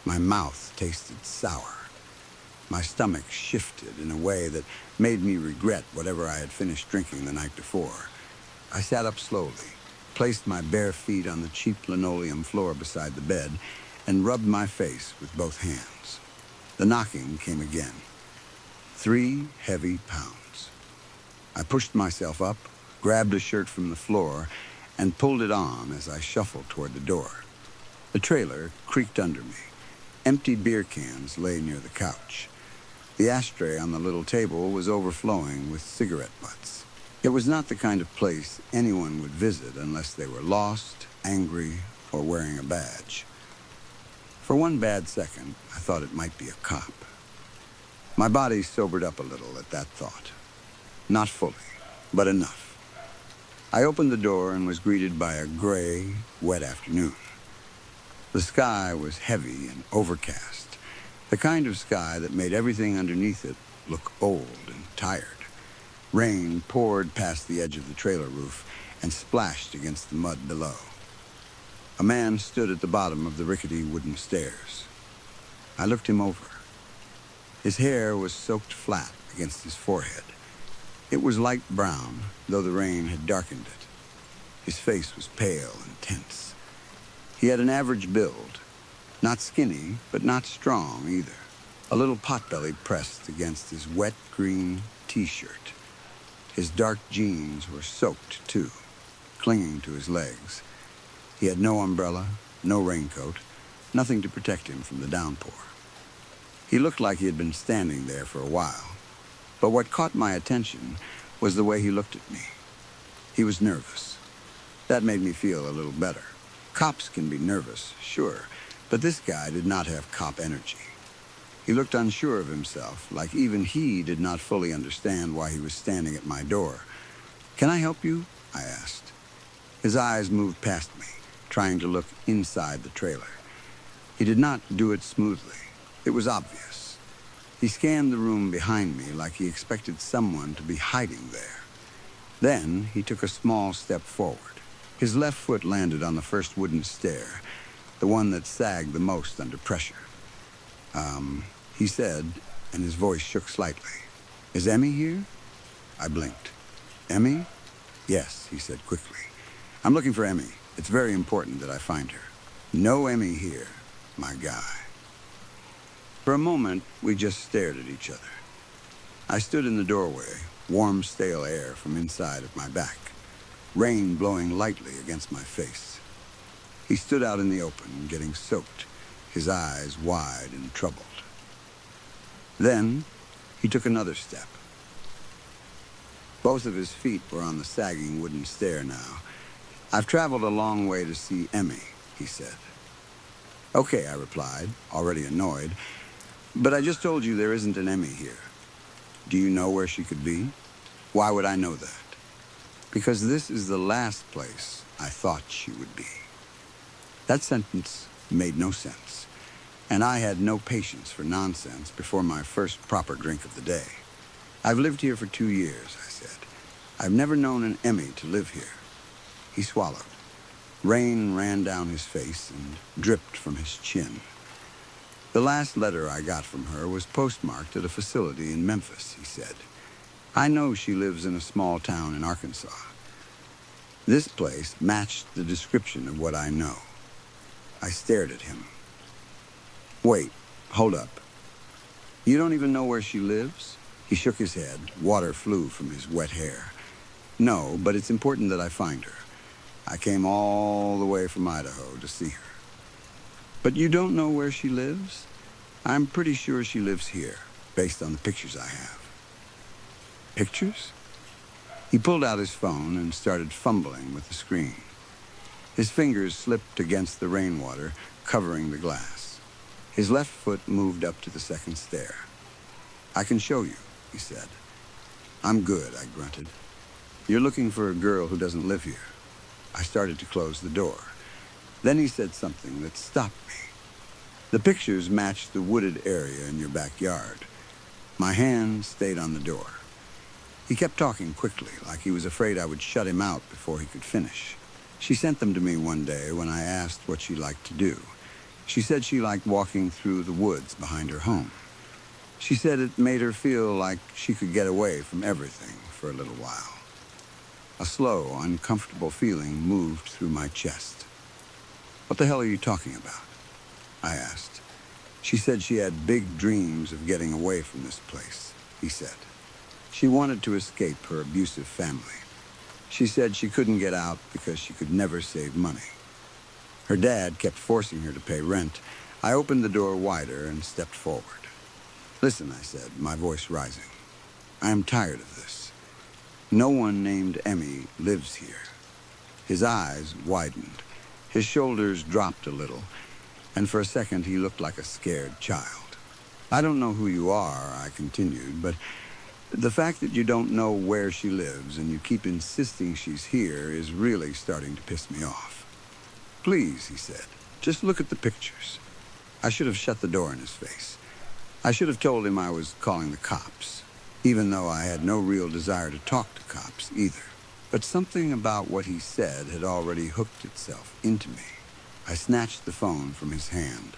My mouth tasted sour. My stomach shifted in a way that made me regret whatever I had finished drinking the night before. I sat up slowly, placed my bare feet on the cheap linoleum floor beside the bed, and rubbed my face with both hands. The knocking came again. 3 heavy pounds. I pushed myself up, grabbed a shirt from the floor, and pulled it on as I shuffled toward the door. The trailer creaked under me. Empty beer cans lay near the couch. The ashtray on the little table was overflowing with cigarette butts. It was not the kind of place anyone would visit unless they were lost, angry, or wearing a badge. For one bad second, I thought it might be a cop. My body sobered up a little at that thought. Not fully, but enough. I opened the door and was greeted by a gray, wet afternoon. The sky was heavy and overcast, the kind of sky that made everything underneath it look old and tired. Rain poured past the edge of the trailer roof and splashed against the mud below. A man stood at the bottom of the rickety wooden stairs. I looked him over. His hair was soaked flat against his forehead. It was light brown, though the rain had darkened it. His face was pale and tense. He had an average build, not skinny, but not strong either. A little potbelly pressed against his wet green t-shirt. His dark jeans were soaked, too, clinging to his legs. He had no umbrella, no raincoat, nothing to protect him from the downpour. He looked like he had been standing there for a while, but what caught my attention was the way he looked at me. He was nervous. That made me feel a little better. Cops can be nervous, sure, But this guy did not have cop energy. He looked unsure of himself, like even he did not fully understand why he was standing at my door. "Can I help you?" I asked. His eyes moved past me, trying to look inside the trailer. He did not do it smoothly. It was obvious. He scanned the room behind me like he expected someone to be hiding there. Then he took a small step forward. His left foot landed on the first wooden stair, the one that sagged the most under pressure. He said, and his voice shook slightly, "Is Emmy here?" I blinked. "Emmy?" "Yes," he said quickly. "I'm looking for Emmy. It's very important that I find her." "No Emmy here, my guy." For a moment, we just stared at each other. I stood in the doorway, warm, stale air from inside at my back, rain blowing lightly against my face. He stood out in the open, getting soaked, his eyes wide and troubled. Then, he took another step. Both of his feet were on the sagging wooden stair now. "I've traveled a long way to see Emmy," he said. "Okay," I replied, already annoyed, "but I just told you there isn't an Emmy here. Do you know where she could be?" "Why would I know that?" "Because this is the last place I thought she would be." That sentence made no sense, and I had no patience for nonsense before my first proper drink of the day. "I've lived here for 2 years," I said. "I've never known an Emmy to live here." He swallowed. Rain ran down his face and dripped from his chin. "The last letter I got from her was postmarked at a facility in Memphis," he said. "I know she lives in a small town in Arkansas." This place matched the description of what I know. I stared at him. "Wait, hold up. You don't even know where she lives?" He shook his head. Water flew from his wet hair. "No, but it's important that I find her. I came all the way from Idaho to see her." "But you don't know where she lives?" "I'm pretty sure she lives here, based on the pictures I have." "Pictures?" He pulled out his phone and started fumbling with the screen. His fingers slipped against the rainwater, covering the glass. His left foot moved up to the second stair. "I can show you," he said. "I'm good," I grunted. "You're looking for a girl who doesn't live here." I started to close the door. Then he said something that stopped me. "The pictures match the wooded area in your backyard." My hand stayed on the door. He kept talking quickly, like he was afraid I would shut him out before he could finish. "She sent them to me one day when I asked what she liked to do. She said she liked walking through the woods behind her home. She said it made her feel like she could get away from everything for a little while." A slow, uncomfortable feeling moved through my chest. "What the hell are you talking about?" I asked. "She said she had big dreams of getting away from this place," he said. "She wanted to escape her abusive family. She said she couldn't get out because she could never save money. Her dad kept forcing her to pay rent." I opened the door wider and stepped forward. "Listen," I said, my voice rising. "I am tired of this. No one named Emmy lives here." His eyes widened. His shoulders dropped a little, and for a second he looked like a scared child. "I don't know who you are," I continued, "but the fact that you don't know where she lives and you keep insisting she's here is really starting to piss me off." "Please," he said, "just look at the pictures." I should have shut the door in his face. I should have told him I was calling the cops, even though I had no real desire to talk to cops either. But something about what he said had already hooked itself into me. I snatched the phone from his hand.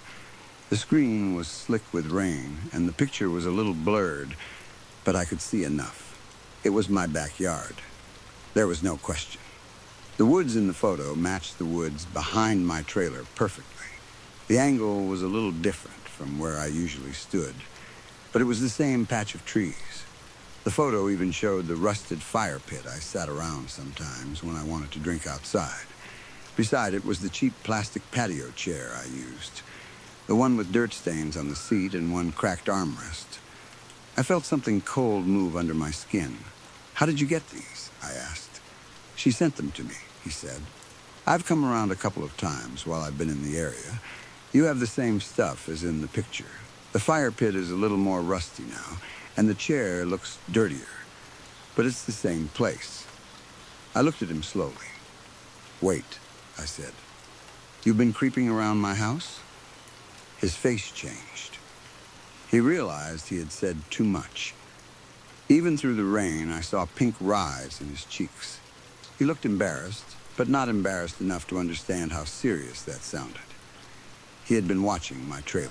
The screen was slick with rain, and the picture was a little blurred, but I could see enough. It was my backyard. There was no question. The woods in the photo matched the woods behind my trailer perfectly. The angle was a little different from where I usually stood, but it was the same patch of trees. The photo even showed the rusted fire pit I sat around sometimes when I wanted to drink outside. Beside it was the cheap plastic patio chair I used, the one with dirt stains on the seat and one cracked armrest. I felt something cold move under my skin. "How did you get these?" I asked. "She sent them to me," he said. "I've come around a couple of times while I've been in the area, You have the same stuff as in the picture. The fire pit is a little more rusty now, and the chair looks dirtier, but it's the same place. I looked at him slowly. Wait, I said. You've been creeping around my house? His face changed. He realized he had said too much. Even through the rain, I saw pink rise in his cheeks. He looked embarrassed, but not embarrassed enough to understand how serious that sounded. He had been watching my trailer.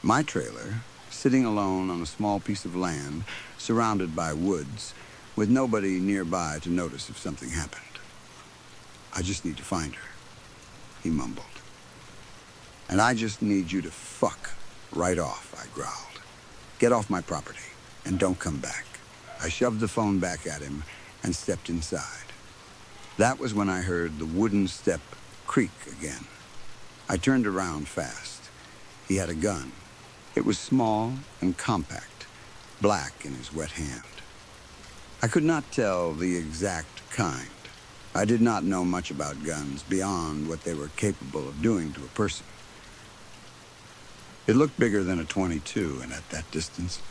My trailer, sitting alone on a small piece of land, surrounded by woods, with nobody nearby to notice if something happened. I just need to find her, he mumbled. And I just need you to fuck right off, I growled. Get off my property, and don't come back. I shoved the phone back at him and stepped inside. That was when I heard the wooden step creak again. I turned around fast. He had a gun. It was small and compact, black in his wet hand. I could not tell the exact kind. I did not know much about guns beyond what they were capable of doing to a person. It looked bigger than a .22, and at that distance,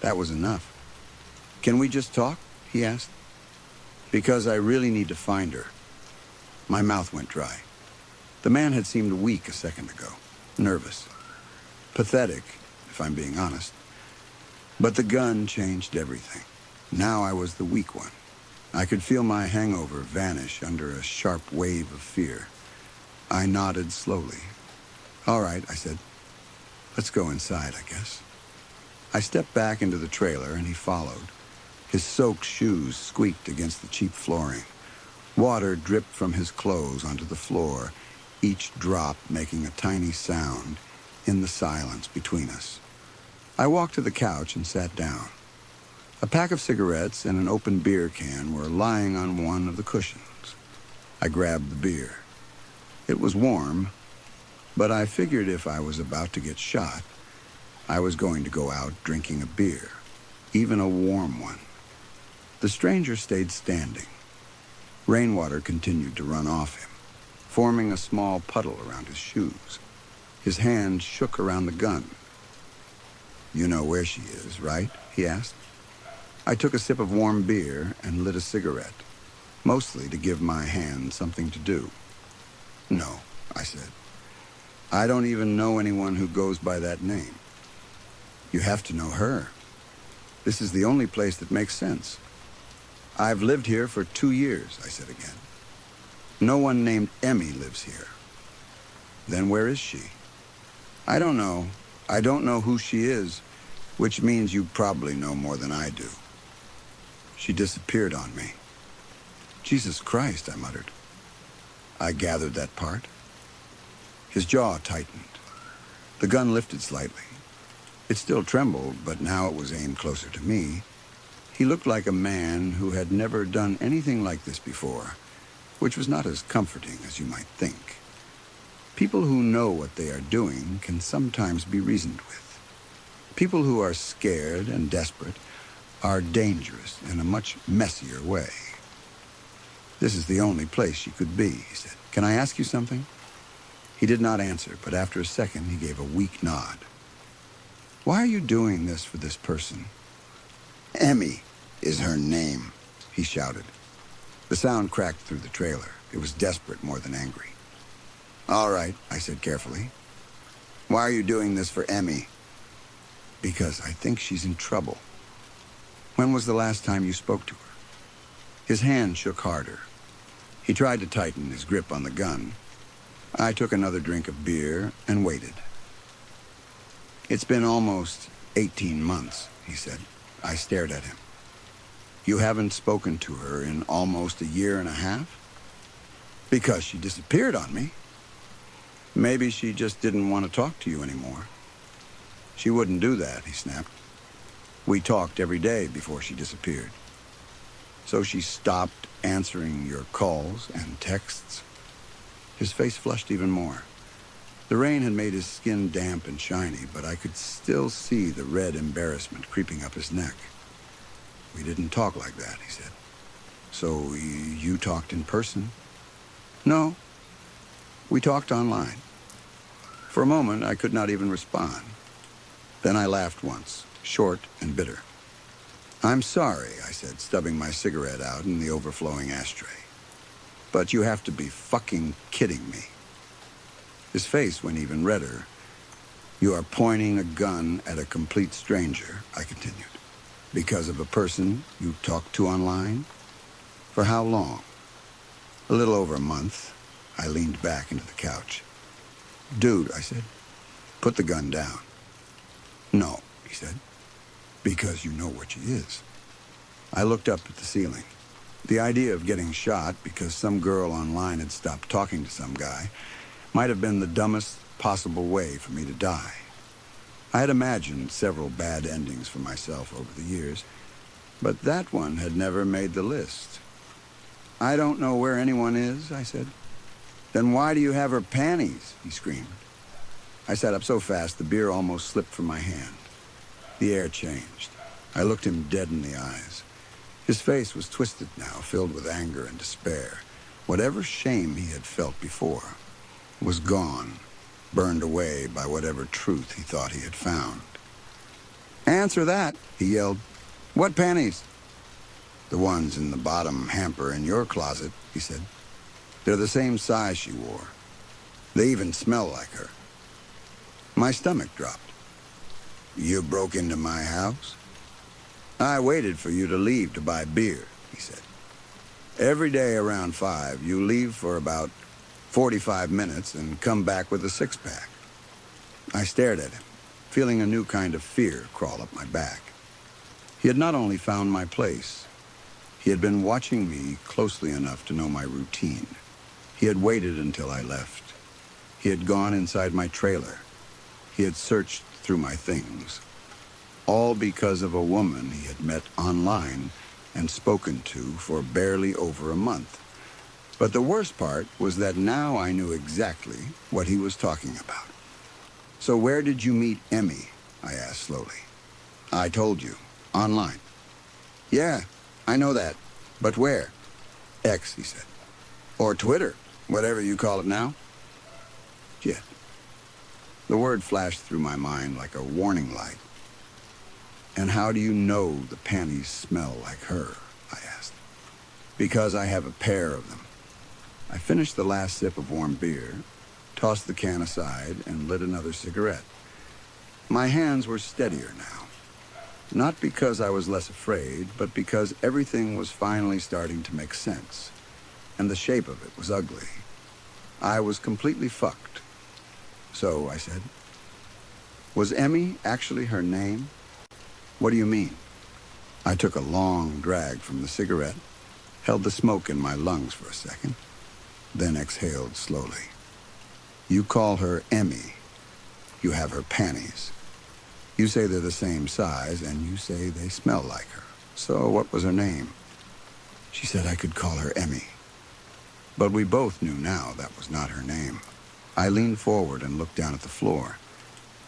that was enough. Can we just talk? He asked. Because I really need to find her. My mouth went dry. The man had seemed weak a second ago, nervous, pathetic, if I'm being honest. But the gun changed everything. Now I was the weak one. I could feel my hangover vanish under a sharp wave of fear. I nodded slowly. All right, I said. Let's go inside, I guess. I stepped back into the trailer and he followed. His soaked shoes squeaked against the cheap flooring. Water dripped from his clothes onto the floor, each drop making a tiny sound in the silence between us. I walked to the couch and sat down. A pack of cigarettes and an open beer can were lying on one of the cushions. I grabbed the beer. It was warm, but I figured if I was about to get shot, I was going to go out drinking a beer, even a warm one. The stranger stayed standing. Rainwater continued to run off him, forming a small puddle around his shoes. His hand shook around the gun. You know where she is, right? He asked. I took a sip of warm beer and lit a cigarette, mostly to give my hand something to do. No, I said. I don't even know anyone who goes by that name. You have to know her. This is the only place that makes sense. I've lived here for 2 years, I said again. No one named Emmy lives here. Then where is she? I don't know. I don't know who she is, which means you probably know more than I do. She disappeared on me. Jesus Christ, I muttered. I gathered that part. His jaw tightened. The gun lifted slightly. It still trembled, but now it was aimed closer to me. He looked like a man who had never done anything like this before, which was not as comforting as you might think. People who know what they are doing can sometimes be reasoned with. People who are scared and desperate are dangerous in a much messier way. This is the only place she could be, he said. Can I ask you something? He did not answer, but after a second he gave a weak nod. Why are you doing this for this person? Emmy is her name, he shouted. The sound cracked through the trailer. It was desperate more than angry. All right, I said carefully. Why are you doing this for Emmy? Because I think she's in trouble. When was the last time you spoke to her? His hand shook harder. He tried to tighten his grip on the gun. I took another drink of beer and waited. It's been almost 18 months, he said. I stared at him. You haven't spoken to her in almost 1.5 years? Because she disappeared on me. Maybe she just didn't want to talk to you anymore. She wouldn't do that, he snapped. We talked every day before she disappeared. So she stopped answering your calls and texts? His face flushed even more. The rain had made his skin damp and shiny, but I could still see the red embarrassment creeping up his neck. We didn't talk like that, he said. So you talked in person? No. We talked online. For a moment, I could not even respond. Then I laughed once, short and bitter. "I'm sorry," I said, stubbing my cigarette out in the overflowing ashtray. "But you have to be fucking kidding me." His face went even redder. "You are pointing a gun at a complete stranger," I continued, "because of a person you talked to online? For how long?" "A little over a month." I leaned back into the couch. "Dude," I said, "put the gun down." "No," he said, "because you know what she is." I looked up at the ceiling. The idea of getting shot because some girl online had stopped talking to some guy might have been the dumbest possible way for me to die. I had imagined several bad endings for myself over the years, but that one had never made the list. "I don't know where anyone is," I said. "Then why do you have her panties?" he screamed. I sat up so fast the beer almost slipped from my hand. The air changed. I looked him dead in the eyes. His face was twisted now, filled with anger and despair. Whatever shame he had felt before was gone, burned away by whatever truth he thought he had found. "Answer that," he yelled. "What panties?" "The ones in the bottom hamper in your closet," he said. "They're the same size she wore. They even smell like her." My stomach dropped. "You broke into my house?" "I waited for you to leave to buy beer," he said. "Every day around 5, you leave for about 45 minutes and come back with a six-pack." I stared at him, feeling a new kind of fear crawl up my back. He had not only found my place, he had been watching me closely enough to know my routine. He had waited until I left. He had gone inside my trailer. He had searched through my things. All because of a woman he had met online and spoken to for barely over a month. But the worst part was that now I knew exactly what he was talking about. "So where did you meet Emmy?" I asked slowly. "I told you. Online." "Yeah, I know that. But where?" "X," he said. "Or Twitter, whatever you call it now." Shit. The word flashed through my mind like a warning light. "And how do you know the panties smell like her?" I asked. "Because I have a pair of them." I finished the last sip of warm beer, tossed the can aside, and lit another cigarette. My hands were steadier now. Not because I was less afraid, but because everything was finally starting to make sense. And the shape of it was ugly. I was completely fucked. "So," I said, "was Emmy actually her name?" "What do you mean?" I took a long drag from the cigarette, held the smoke in my lungs for a second, then exhaled slowly. "You call her Emmy. You have her panties. You say they're the same size, and you say they smell like her. So what was her name?" She said I could call her Emmy. But we both knew now that was not her name. I leaned forward and looked down at the floor.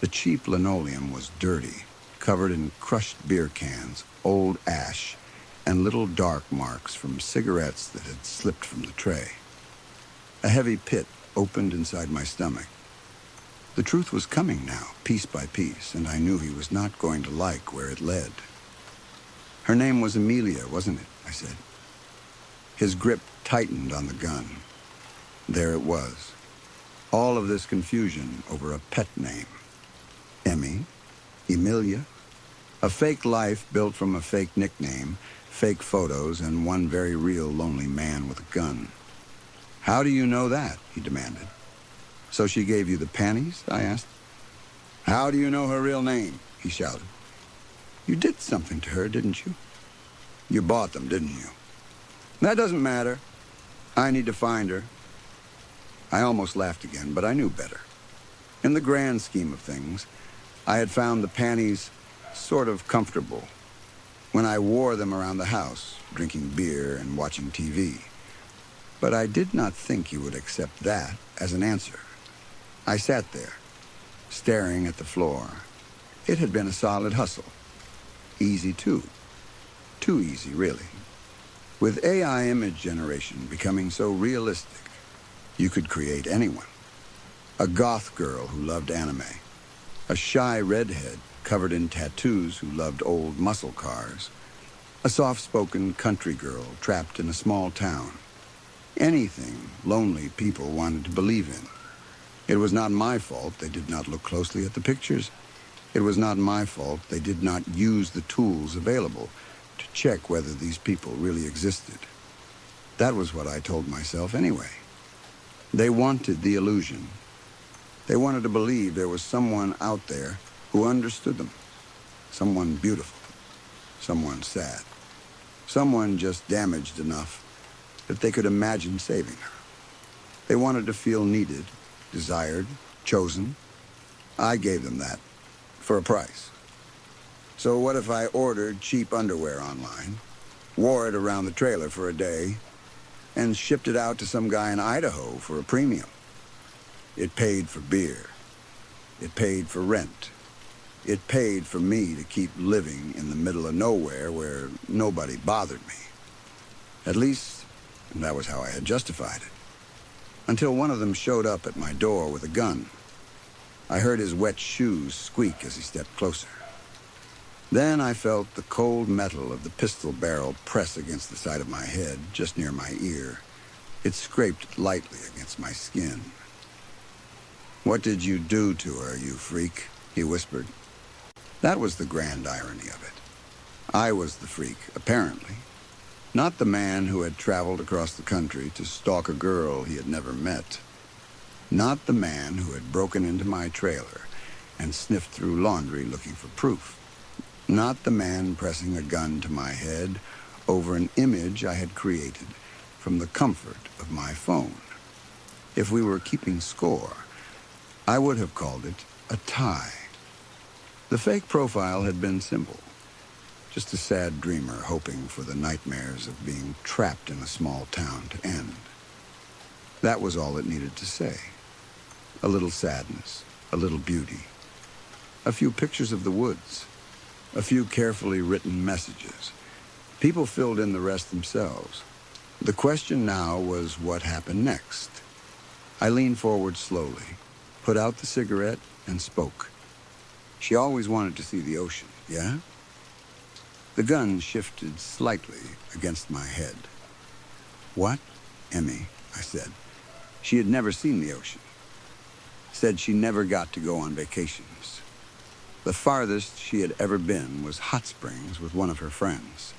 The cheap linoleum was dirty, covered in crushed beer cans, old ash, and little dark marks from cigarettes that had slipped from the tray. A heavy pit opened inside my stomach. The truth was coming now, piece by piece, and I knew he was not going to like where it led. "Her name was Amelia, wasn't it?" I said. His grip tightened on the gun. There it was. All of this confusion over a pet name. Emmy, Emilia, a fake life built from a fake nickname, fake photos, and one very real lonely man with a gun. "How do you know that?" he demanded. "So she gave you the panties?" I asked. "How do you know her real name?" he shouted. "You did something to her, didn't you?" "You bought them, didn't you?" "That doesn't matter. I need to find her." I almost laughed again, but I knew better. In the grand scheme of things, I had found the panties sort of comfortable when I wore them around the house, drinking beer and watching TV. But I did not think he would accept that as an answer. I sat there, staring at the floor. It had been a solid hustle. Easy, too. Too easy, really. With AI image generation becoming so realistic, you could create anyone. A goth girl who loved anime. A shy redhead covered in tattoos who loved old muscle cars. A soft-spoken country girl trapped in a small town. Anything lonely people wanted to believe in. It was not my fault they did not look closely at the pictures. It was not my fault they did not use the tools available to check whether these people really existed. That was what I told myself anyway. They wanted the illusion. They wanted to believe there was someone out there who understood them. Someone beautiful. Someone sad. Someone just damaged enough that they could imagine saving her. They wanted to feel needed, desired, chosen. I gave them that, for a price. So what if I ordered cheap underwear online, wore it around the trailer for a day, and shipped it out to some guy in Idaho for a premium? It paid for beer. It paid for rent. It paid for me to keep living in the middle of nowhere where nobody bothered me. At least, that was how I had justified it. Until one of them showed up at my door with a gun. I heard his wet shoes squeak as he stepped closer. Then I felt the cold metal of the pistol barrel press against the side of my head, just near my ear. It scraped lightly against my skin. "What did you do to her, you freak?" he whispered. That was the grand irony of it. I was the freak, apparently. Not the man who had traveled across the country to stalk a girl he had never met. Not the man who had broken into my trailer and sniffed through laundry looking for proof. Not the man pressing a gun to my head over an image I had created from the comfort of my phone. If we were keeping score, I would have called it a tie. The fake profile had been simple. Just a sad dreamer hoping for the nightmares of being trapped in a small town to end. That was all it needed to say. A little sadness, a little beauty. A few pictures of the woods. A few carefully written messages. People filled in the rest themselves. The question now was what happened next. I leaned forward slowly, put out the cigarette, and spoke. She always wanted to see the ocean, yeah? The gun shifted slightly against my head. "What, Emmy?" I said. She had never seen the ocean. Said she never got to go on vacations. The farthest she had ever been was Hot Springs with one of her friends.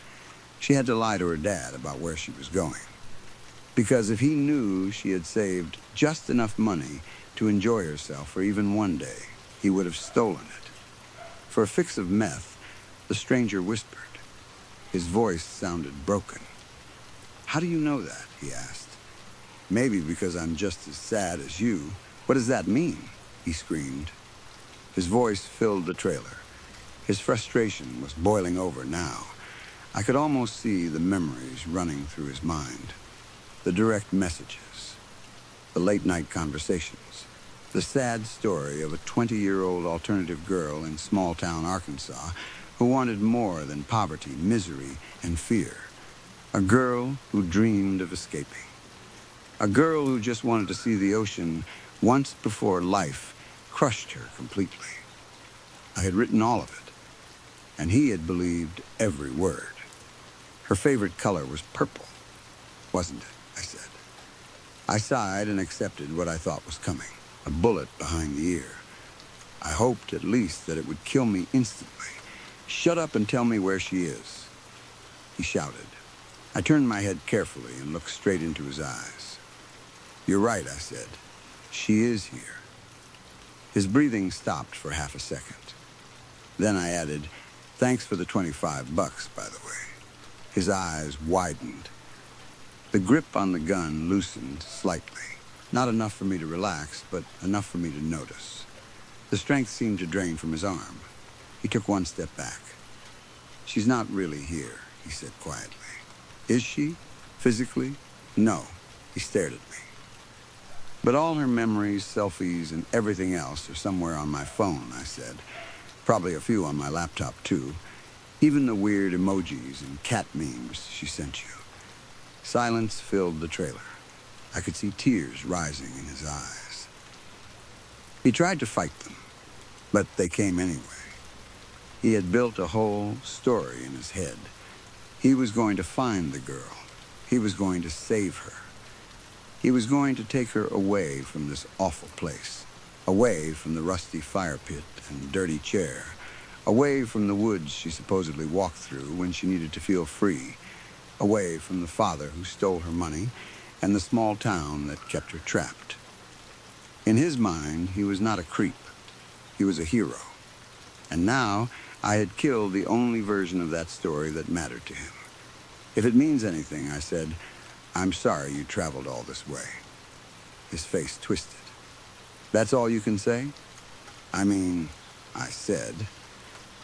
She had to lie to her dad about where she was going. Because if he knew she had saved just enough money to enjoy herself for even one day, he would have stolen it. For a fix of meth, the stranger whispered. His voice sounded broken. "How do you know that?" he asked. "Maybe because I'm just as sad as you." "What does that mean?" he screamed. His voice filled the trailer. His frustration was boiling over now. I could almost see the memories running through his mind. The direct messages. The late-night conversations. The sad story of a 20-year-old alternative girl in small-town Arkansas who wanted more than poverty, misery, and fear. A girl who dreamed of escaping. A girl who just wanted to see the ocean once before life crushed her completely. I had written all of it, and he had believed every word. Her favorite color was purple, wasn't it? I said. I sighed and accepted what I thought was coming, a bullet behind the ear. I hoped at least that it would kill me instantly. "Shut up and tell me where she is," he shouted. I turned my head carefully and looked straight into his eyes. "You're right," I said. "She is here." His breathing stopped for half a second. Then I added, "Thanks for the $25, by the way." His eyes widened. The grip on the gun loosened slightly. Not enough for me to relax, but enough for me to notice. The strength seemed to drain from his arm. He took one step back. "She's not really here," he said quietly. "Is she? Physically? No." He stared at me. "But all her memories, selfies, and everything else are somewhere on my phone," I said. "Probably a few on my laptop, too. Even the weird emojis and cat memes she sent you." Silence filled the trailer. I could see tears rising in his eyes. He tried to fight them, but they came anyway. He had built a whole story in his head. He was going to find the girl. He was going to save her. He was going to take her away from this awful place, away from the rusty fire pit and dirty chair, away from the woods she supposedly walked through when she needed to feel free, away from the father who stole her money and the small town that kept her trapped. In his mind, he was not a creep. He was a hero. And now, I had killed the only version of that story that mattered to him. If it means anything, I said, I'm sorry you traveled all this way. His face twisted. That's all you can say? I mean, I said,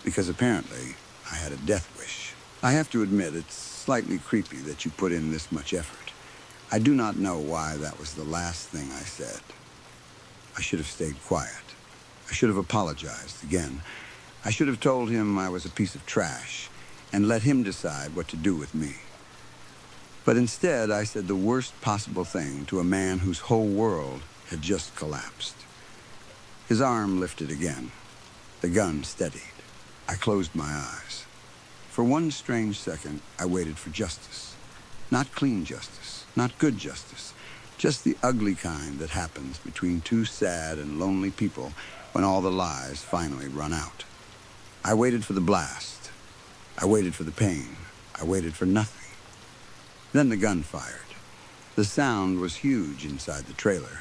because apparently I had a death wish. I have to admit it's slightly creepy that you put in this much effort. I do not know why that was the last thing I said. I should have stayed quiet. I should have apologized again. I should have told him I was a piece of trash and let him decide what to do with me. But instead, I said the worst possible thing to a man whose whole world had just collapsed. His arm lifted again. The gun steadied. I closed my eyes. For one strange second, I waited for justice. Not clean justice, not good justice, just the ugly kind that happens between two sad and lonely people when all the lies finally run out. I waited for the blast. I waited for the pain. I waited for nothing. Then the gun fired. The sound was huge inside the trailer.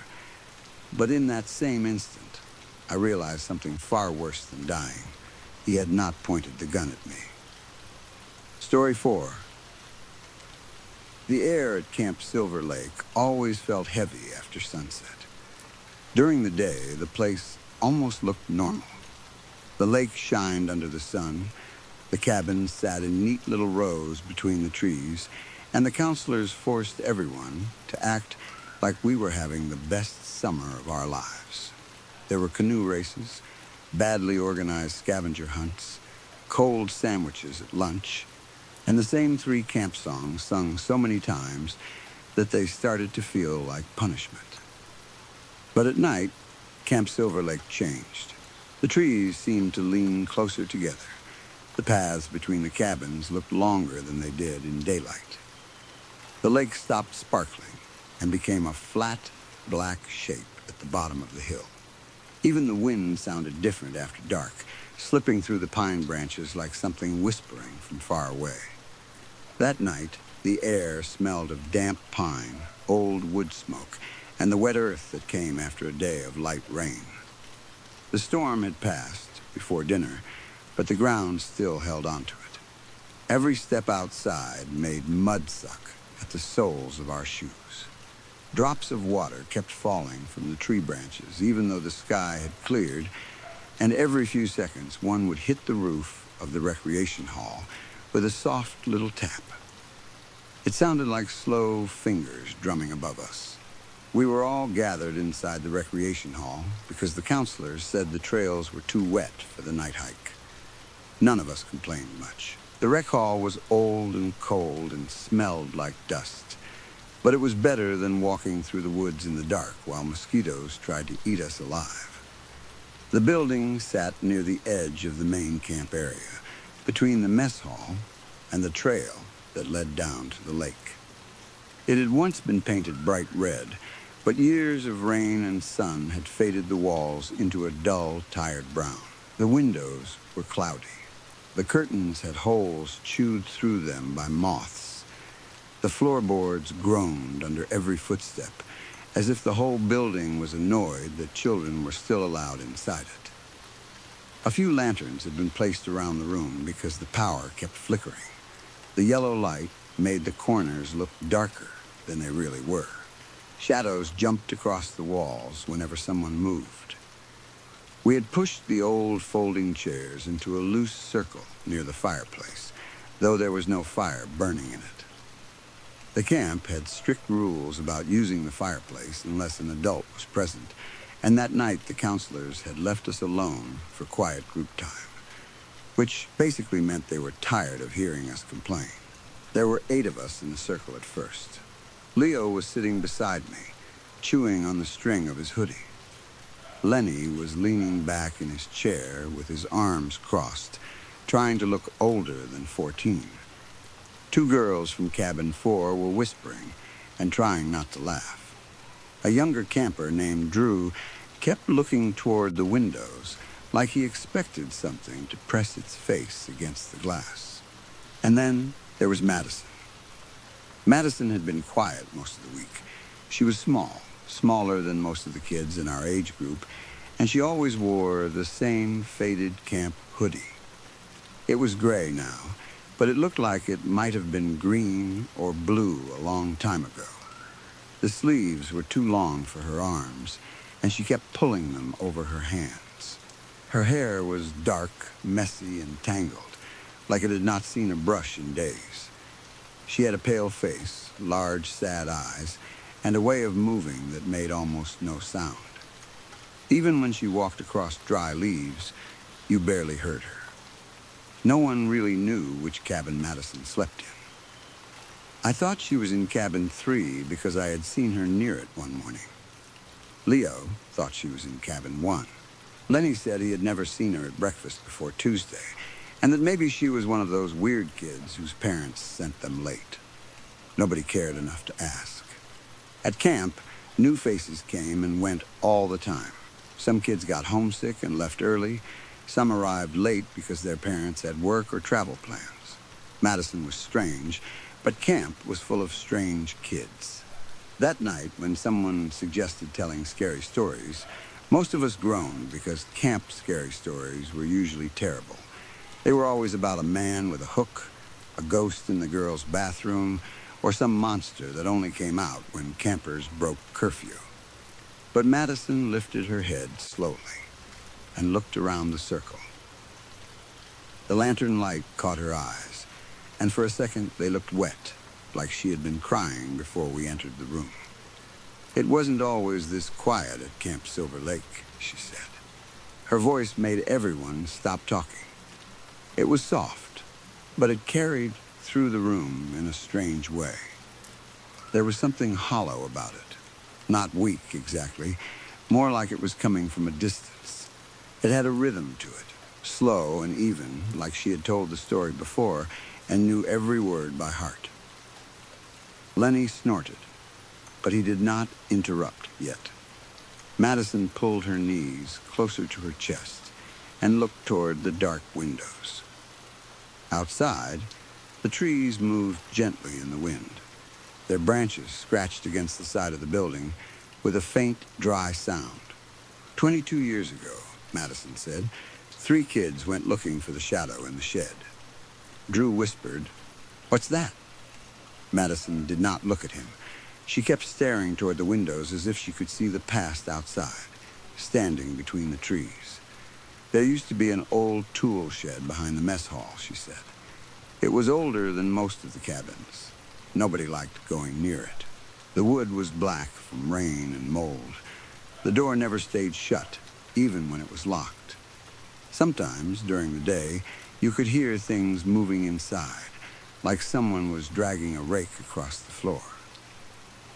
But in that same instant, I realized something far worse than dying. He had not pointed the gun at me. Story 4. The air at Camp Silver Lake always felt heavy after sunset. During the day, the place almost looked normal. The lake shined under the sun. The cabins sat in neat little rows between the trees, and the counselors forced everyone to act like we were having the best summer of our lives. There were canoe races, badly organized scavenger hunts, cold sandwiches at lunch, and the same 3 camp songs sung so many times that they started to feel like punishment. But at night, Camp Silver Lake changed. The trees seemed to lean closer together. The paths between the cabins looked longer than they did in daylight. The lake stopped sparkling and became a flat, black shape at the bottom of the hill. Even the wind sounded different after dark, slipping through the pine branches like something whispering from far away. That night, the air smelled of damp pine, old wood smoke, and the wet earth that came after a day of light rain. The storm had passed before dinner, but the ground still held onto it. Every step outside made mud suck at the soles of our shoes. Drops of water kept falling from the tree branches, even though the sky had cleared, and every few seconds one would hit the roof of the recreation hall with a soft little tap. It sounded like slow fingers drumming above us. We were all gathered inside the recreation hall because the counselors said the trails were too wet for the night hike. None of us complained much. The rec hall was old and cold and smelled like dust, but it was better than walking through the woods in the dark while mosquitoes tried to eat us alive. The building sat near the edge of the main camp area, between the mess hall and the trail that led down to the lake. It had once been painted bright red, but years of rain and sun had faded the walls into a dull, tired brown. The windows were cloudy. The curtains had holes chewed through them by moths. The floorboards groaned under every footstep, as if the whole building was annoyed that children were still allowed inside it. A few lanterns had been placed around the room because the power kept flickering. The yellow light made the corners look darker than they really were. Shadows jumped across the walls whenever someone moved. We had pushed the old folding chairs into a loose circle near the fireplace, though there was no fire burning in it. The camp had strict rules about using the fireplace unless an adult was present, and that night the counselors had left us alone for quiet group time, which basically meant they were tired of hearing us complain. There were 8 of us in the circle at first. Leo was sitting beside me, chewing on the string of his hoodie. Lenny was leaning back in his chair with his arms crossed, trying to look older than 14. Two girls from cabin 4 were whispering and trying not to laugh. A younger camper named Drew kept looking toward the windows like he expected something to press its face against the glass. And then there was Madison. Madison had been quiet most of the week. She was small, smaller than most of the kids in our age group, and she always wore the same faded camp hoodie. It was gray now, but it looked like it might have been green or blue a long time ago. The sleeves were too long for her arms, and she kept pulling them over her hands. Her hair was dark, messy, and tangled, like it had not seen a brush in days. She had a pale face, large, sad eyes, and a way of moving that made almost no sound. Even when she walked across dry leaves, you barely heard her. No one really knew which cabin Madison slept in. I thought she was in cabin 3 because I had seen her near it one morning. Leo thought she was in cabin 1. Lenny said he had never seen her at breakfast before Tuesday, and that maybe she was one of those weird kids whose parents sent them late. Nobody cared enough to ask. At camp, new faces came and went all the time. Some kids got homesick and left early. Some arrived late because their parents had work or travel plans. Madison was strange, but camp was full of strange kids. That night, when someone suggested telling scary stories, most of us groaned because camp scary stories were usually terrible. They were always about a man with a hook, a ghost in the girls' bathroom, or some monster that only came out when campers broke curfew. But Madison lifted her head slowly and looked around the circle. The lantern light caught her eyes, and for a second they looked wet, like she had been crying before we entered the room. It wasn't always this quiet at Camp Silver Lake, she said. Her voice made everyone stop talking. It was soft, but it carried through the room in a strange way. There was something hollow about it. Not weak, exactly. More like it was coming from a distance. It had a rhythm to it, slow and even, like she had told the story before, and knew every word by heart. Lenny snorted, but he did not interrupt yet. Madison pulled her knees closer to her chest and looked toward the dark windows. Outside, the trees moved gently in the wind. Their branches scratched against the side of the building with a faint, dry sound. 22 years ago, Madison said, 3 kids went looking for the shadow in the shed. Drew whispered, "What's that?" Madison did not look at him. She kept staring toward the windows as if she could see the past outside, standing between the trees. There used to be an old tool shed behind the mess hall, she said. It was older than most of the cabins. Nobody liked going near it. The wood was black from rain and mold. The door never stayed shut, even when it was locked. Sometimes, during the day, you could hear things moving inside, like someone was dragging a rake across the floor.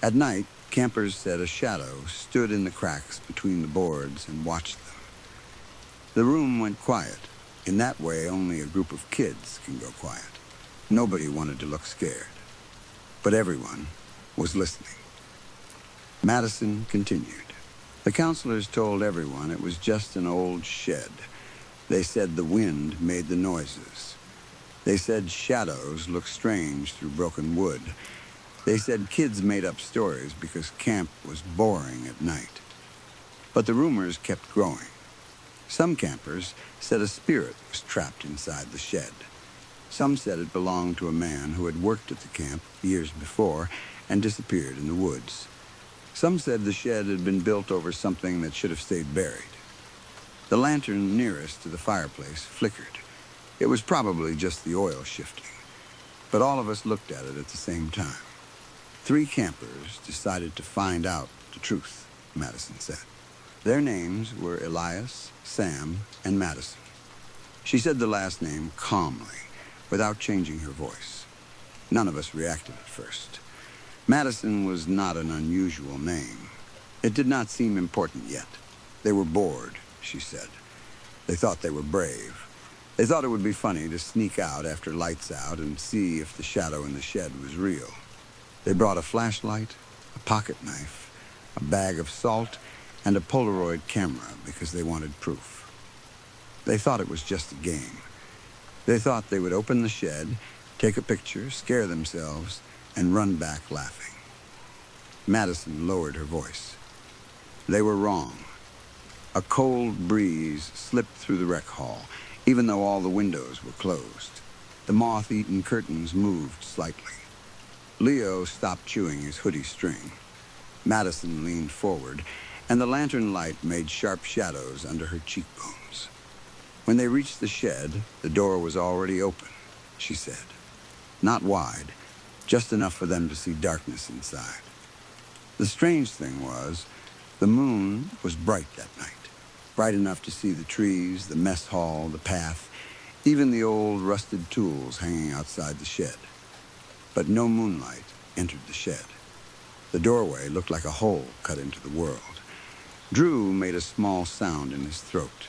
At night, campers said a shadow stood in the cracks between the boards and watched them. The room went quiet. In that way, only a group of kids can go quiet. Nobody wanted to look scared, but everyone was listening. Madison continued. The counselors told everyone it was just an old shed. They said the wind made the noises. They said shadows looked strange through broken wood. They said kids made up stories because camp was boring at night. But the rumors kept growing. Some campers said a spirit was trapped inside the shed. Some said it belonged to a man who had worked at the camp years before and disappeared in the woods. Some said the shed had been built over something that should have stayed buried. The lantern nearest to the fireplace flickered. It was probably just the oil shifting, but all of us looked at it at the same time. 3 campers decided to find out the truth, Madison said. Their names were Elias, Sam, and Madison. She said the last name calmly, without changing her voice. None of us reacted at first. Madison was not an unusual name. It did not seem important yet. They were bored, she said. They thought they were brave. They thought it would be funny to sneak out after lights out and see if the shadow in the shed was real. They brought a flashlight, a pocket knife, a bag of salt, and a Polaroid camera because they wanted proof. They thought it was just a game. They thought they would open the shed, take a picture, scare themselves, and run back laughing. Madison lowered her voice. They were wrong. A cold breeze slipped through the rec hall, even though all the windows were closed. The moth-eaten curtains moved slightly. Leo stopped chewing his hoodie string. Madison leaned forward, and the lantern light made sharp shadows under her cheekbones. When they reached the shed, the door was already open, she said. Not wide, just enough for them to see darkness inside. The strange thing was, the moon was bright that night. Bright enough to see the trees, the mess hall, the path, even the old rusted tools hanging outside the shed. But no moonlight entered the shed. The doorway looked like a hole cut into the world. Drew made a small sound in his throat.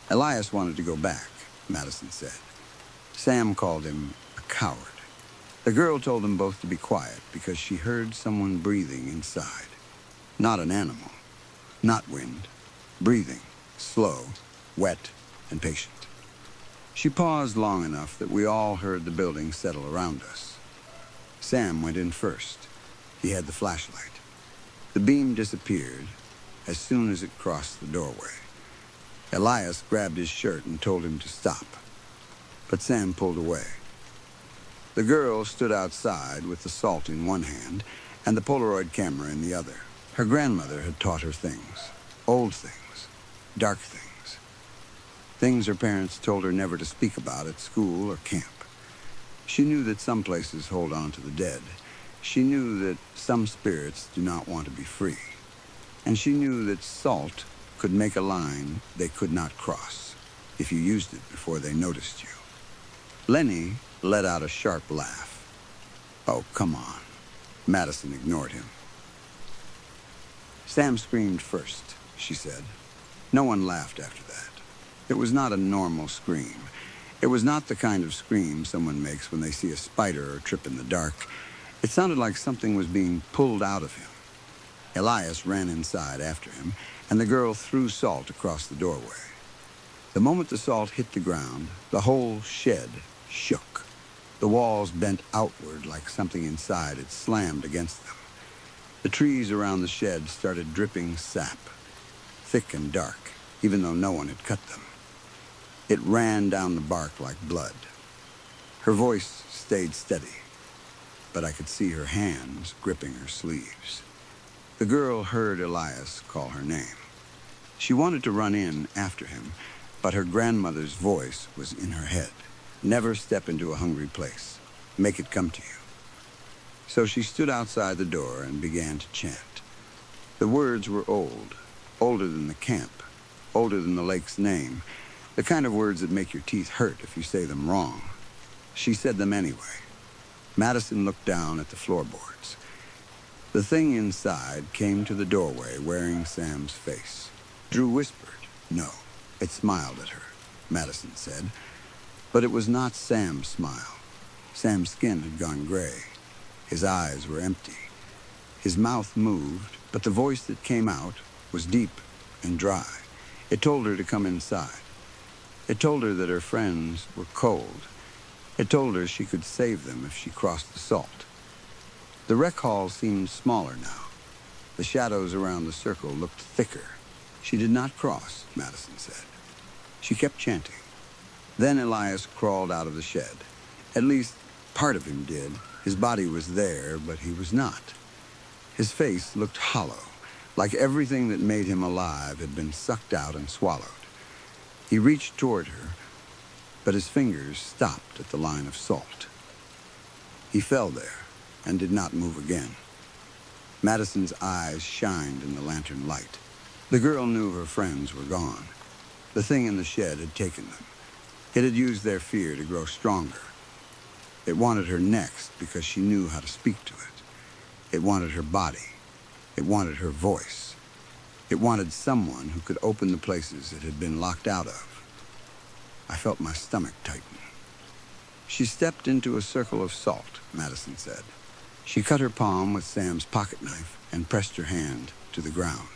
Elias wanted to go back, Madison said. Sam called him a coward. The girl told them both to be quiet because she heard someone breathing inside. Not an animal, not wind, breathing, slow, wet, and patient. She paused long enough that we all heard the building settle around us. Sam went in first. He had the flashlight. The beam disappeared as soon as it crossed the doorway. Elias grabbed his shirt and told him to stop, but Sam pulled away. The girl stood outside with the salt in one hand and the Polaroid camera in the other. Her grandmother had taught her things, old things, dark things. Things her parents told her never to speak about at school or camp. She knew that some places hold on to the dead. She knew that some spirits do not want to be free. And she knew that salt could make a line they could not cross if you used it before they noticed you. Lenny let out a sharp laugh. Oh, come on. Madison ignored him. Sam screamed first, she said. No one laughed after that. It was not a normal scream. It was not the kind of scream someone makes when they see a spider or trip in the dark. It sounded like something was being pulled out of him. Elias ran inside after him, and the girl threw salt across the doorway. The moment the salt hit the ground, the whole shed shook. The walls bent outward like something inside had slammed against them. The trees around the shed started dripping sap, thick and dark, even though no one had cut them. It ran down the bark like blood. Her voice stayed steady, but I could see her hands gripping her sleeves. The girl heard Elias call her name. She wanted to run in after him, but her grandmother's voice was in her head. Never step into a hungry place. Make it come to you. So she stood outside the door and began to chant. The words were old, older than the camp, older than the lake's name, the kind of words that make your teeth hurt if you say them wrong. She said them anyway. Madison looked down at the floorboards. The thing inside came to the doorway wearing Sam's face. Drew whispered, "No." It smiled at her, Madison said. But it was not Sam's smile. Sam's skin had gone gray. His eyes were empty. His mouth moved, but the voice that came out was deep and dry. It told her to come inside. It told her that her friends were cold. It told her she could save them if she crossed the salt. The rec hall seemed smaller now. The shadows around the circle looked thicker. She did not cross, Madison said. She kept chanting. Then Elias crawled out of the shed. At least part of him did. His body was there, but he was not. His face looked hollow, like everything that made him alive had been sucked out and swallowed. He reached toward her, but his fingers stopped at the line of salt. He fell there and did not move again. Madison's eyes shined in the lantern light. The girl knew her friends were gone. The thing in the shed had taken them. It had used their fear to grow stronger. It wanted her next because she knew how to speak to it. It wanted her body. It wanted her voice. It wanted someone who could open the places it had been locked out of. I felt my stomach tighten. She stepped into a circle of salt, Madison said. She cut her palm with Sam's pocket knife and pressed her hand to the ground.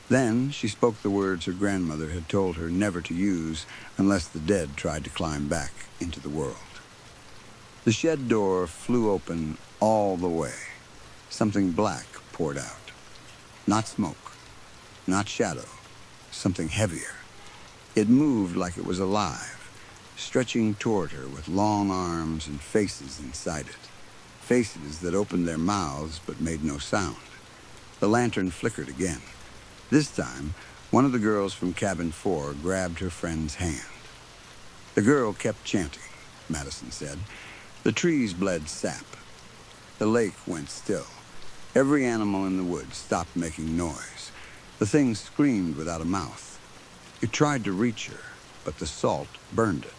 Then she spoke the words her grandmother had told her never to use unless the dead tried to climb back into the world. The shed door flew open all the way. Something black poured out. Not smoke, not shadow, something heavier. It moved like it was alive, stretching toward her with long arms and faces inside it. Faces that opened their mouths but made no sound. The lantern flickered again. This time, one of the girls from Cabin 4 grabbed her friend's hand. The girl kept chanting, Madison said. The trees bled sap. The lake went still. Every animal in the woods stopped making noise. The thing screamed without a mouth. It tried to reach her, but the salt burned it.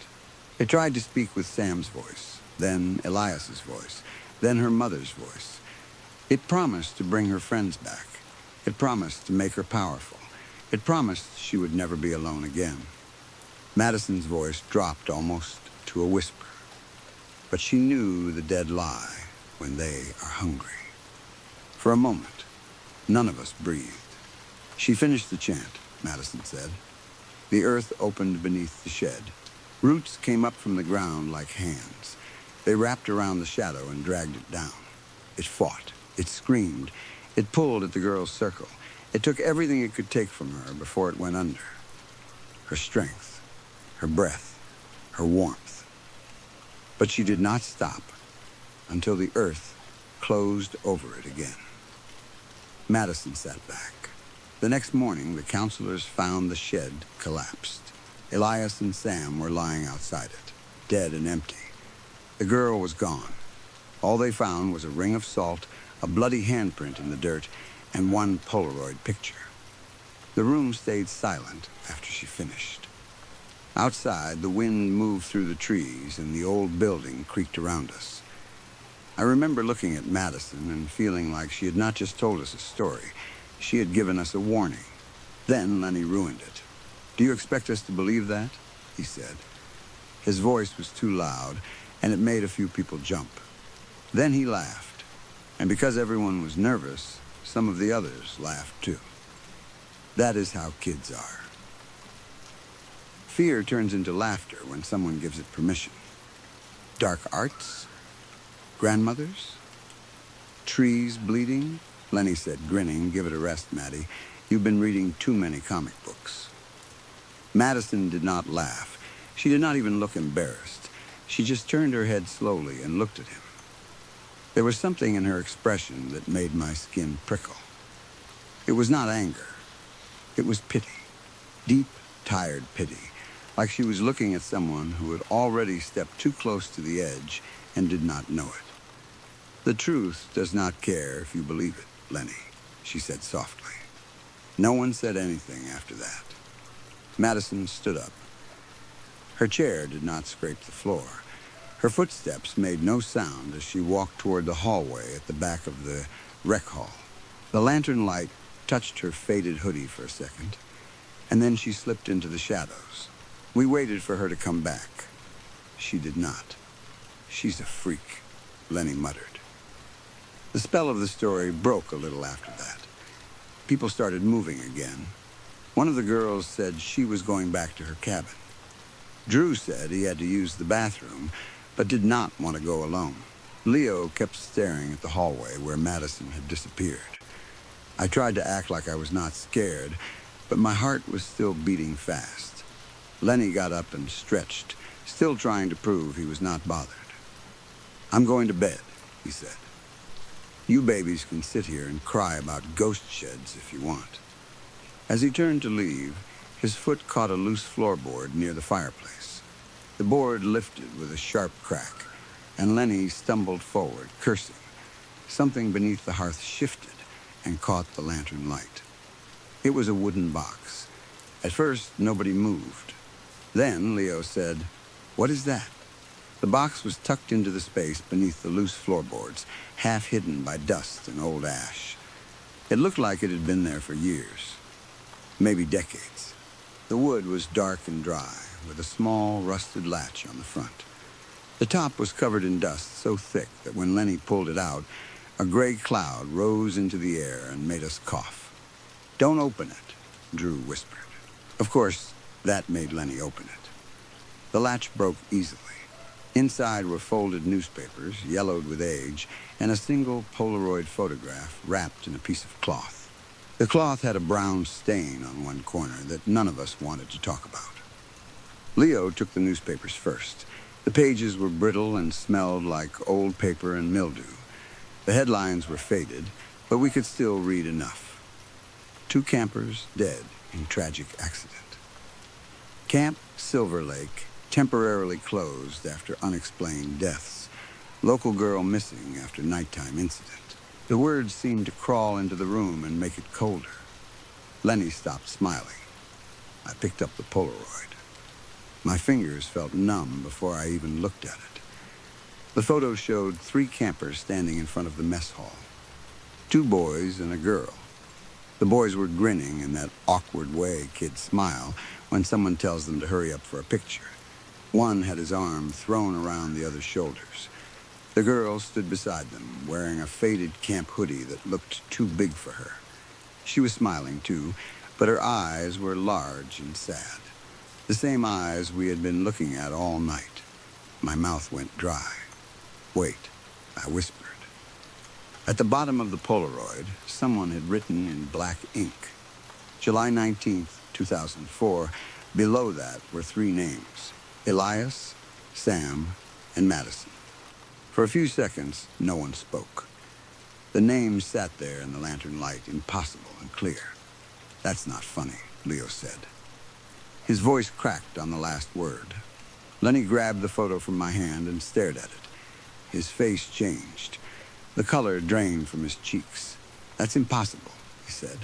It tried to speak with Sam's voice, then Elias's voice, then her mother's voice. It promised to bring her friends back. It promised to make her powerful. It promised she would never be alone again. Madison's voice dropped almost to a whisper. But she knew the dead lie when they are hungry. For a moment, none of us breathed. She finished the chant, Madison said. The earth opened beneath the shed. Roots came up from the ground like hands. They wrapped around the shadow and dragged it down. It fought. It screamed. It pulled at the girl's circle. It took everything it could take from her before it went under. Her strength, her breath, her warmth. But she did not stop until the earth closed over it again. Madison sat back. The next morning, the counselors found the shed collapsed. Elias and Sam were lying outside it, dead and empty. The girl was gone. All they found was a ring of salt, a bloody handprint in the dirt, and one Polaroid picture. The room stayed silent after she finished. Outside, the wind moved through the trees and the old building creaked around us. I remember looking at Madison and feeling like she had not just told us a story, she had given us a warning. Then Lenny ruined it. Do you expect us to believe that? He said. His voice was too loud, and it made a few people jump. Then he laughed. And because everyone was nervous, some of the others laughed too. That is how kids are. Fear turns into laughter when someone gives it permission. Dark arts? Grandmothers? Trees bleeding? Lenny said, grinning. Give it a rest, Maddie. You've been reading too many comic books. Madison did not laugh. She did not even look embarrassed. She just turned her head slowly and looked at him. There was something in her expression that made my skin prickle. It was not anger. It was pity. Deep, tired pity, like she was looking at someone who had already stepped too close to the edge and did not know it. The truth does not care if you believe it, Lenny, she said softly. No one said anything after that. Madison stood up. Her chair did not scrape the floor. Her footsteps made no sound as she walked toward the hallway at the back of the rec hall. The lantern light touched her faded hoodie for a second, and then she slipped into the shadows. We waited for her to come back. She did not. She's a freak, Lenny muttered. The spell of the story broke a little after that. People started moving again. One of the girls said she was going back to her cabin. Drew said he had to use the bathroom, but did not want to go alone. Leo kept staring at the hallway where Madison had disappeared. I tried to act like I was not scared, but my heart was still beating fast. Lenny got up and stretched, still trying to prove he was not bothered. I'm going to bed, he said. You babies can sit here and cry about ghost sheds if you want. As he turned to leave, his foot caught a loose floorboard near the fireplace. The board lifted with a sharp crack, and Lenny stumbled forward, cursing. Something beneath the hearth shifted and caught the lantern light. It was a wooden box. At first, nobody moved. Then Leo said, "What is that?" The box was tucked into the space beneath the loose floorboards, half hidden by dust and old ash. It looked like it had been there for years. maybe decades. The wood was dark and dry, with a small, rusted latch on the front. The top was covered in dust so thick that when Lenny pulled it out, a gray cloud rose into the air and made us cough. "Don't open it," Drew whispered. Of course, that made Lenny open it. The latch broke easily. Inside were folded newspapers, yellowed with age, and a single Polaroid photograph wrapped in a piece of cloth. The cloth had a brown stain on one corner that none of us wanted to talk about. Leo took the newspapers first. The pages were brittle and smelled like old paper and mildew. The headlines were faded, but we could still read enough. 2 campers dead in tragic accident. Camp Silver Lake temporarily closed after unexplained deaths. Local girl missing after nighttime incident. The words seemed to crawl into the room and make it colder. Lenny stopped smiling. I picked up the Polaroid. My fingers felt numb before I even looked at it. The photo showed 3 campers standing in front of the mess hall. 2 boys and a girl. The boys were grinning in that awkward way kids smile when someone tells them to hurry up for a picture. One had his arm thrown around the other's shoulders. The girl stood beside them, wearing a faded camp hoodie that looked too big for her. She was smiling too, but her eyes were large and sad. The same eyes we had been looking at all night. My mouth went dry. "Wait," I whispered. At the bottom of the Polaroid, someone had written in black ink. July 19th, 2004. Below that were 3 names: Elias, Sam, and Madison. For a few seconds, no one spoke. The names sat there in the lantern light, impossible and clear. "That's not funny," Leo said. His voice cracked on the last word. Lenny grabbed the photo from my hand and stared at it. His face changed. The color drained from his cheeks. "That's impossible," he said.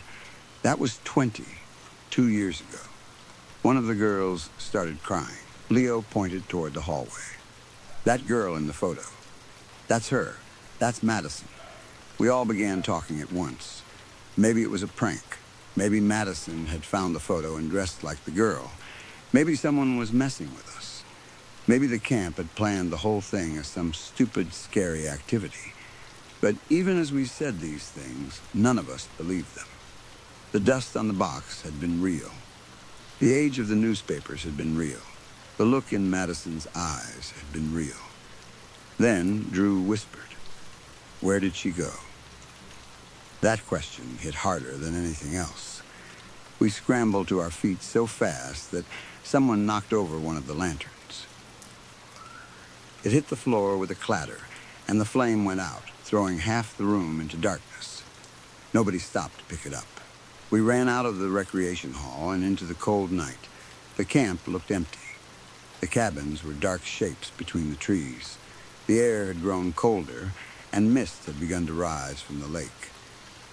"That was 22 years ago." One of the girls started crying. Leo pointed toward the hallway. "That girl in the photo. That's her. That's Madison." We all began talking at once. Maybe it was a prank. Maybe Madison had found the photo and dressed like the girl. Maybe someone was messing with us. Maybe the camp had planned the whole thing as some stupid, scary activity. But even as we said these things, none of us believed them. The dust on the box had been real. The age of the newspapers had been real. The look in Madison's eyes had been real. Then Drew whispered, "Where did she go?" That question hit harder than anything else. We scrambled to our feet so fast that someone knocked over one of the lanterns. It hit the floor with a clatter, and the flame went out, throwing half the room into darkness. Nobody stopped to pick it up. We ran out of the recreation hall and into the cold night. The camp looked empty. The cabins were dark shapes between the trees. The air had grown colder, and mist had begun to rise from the lake.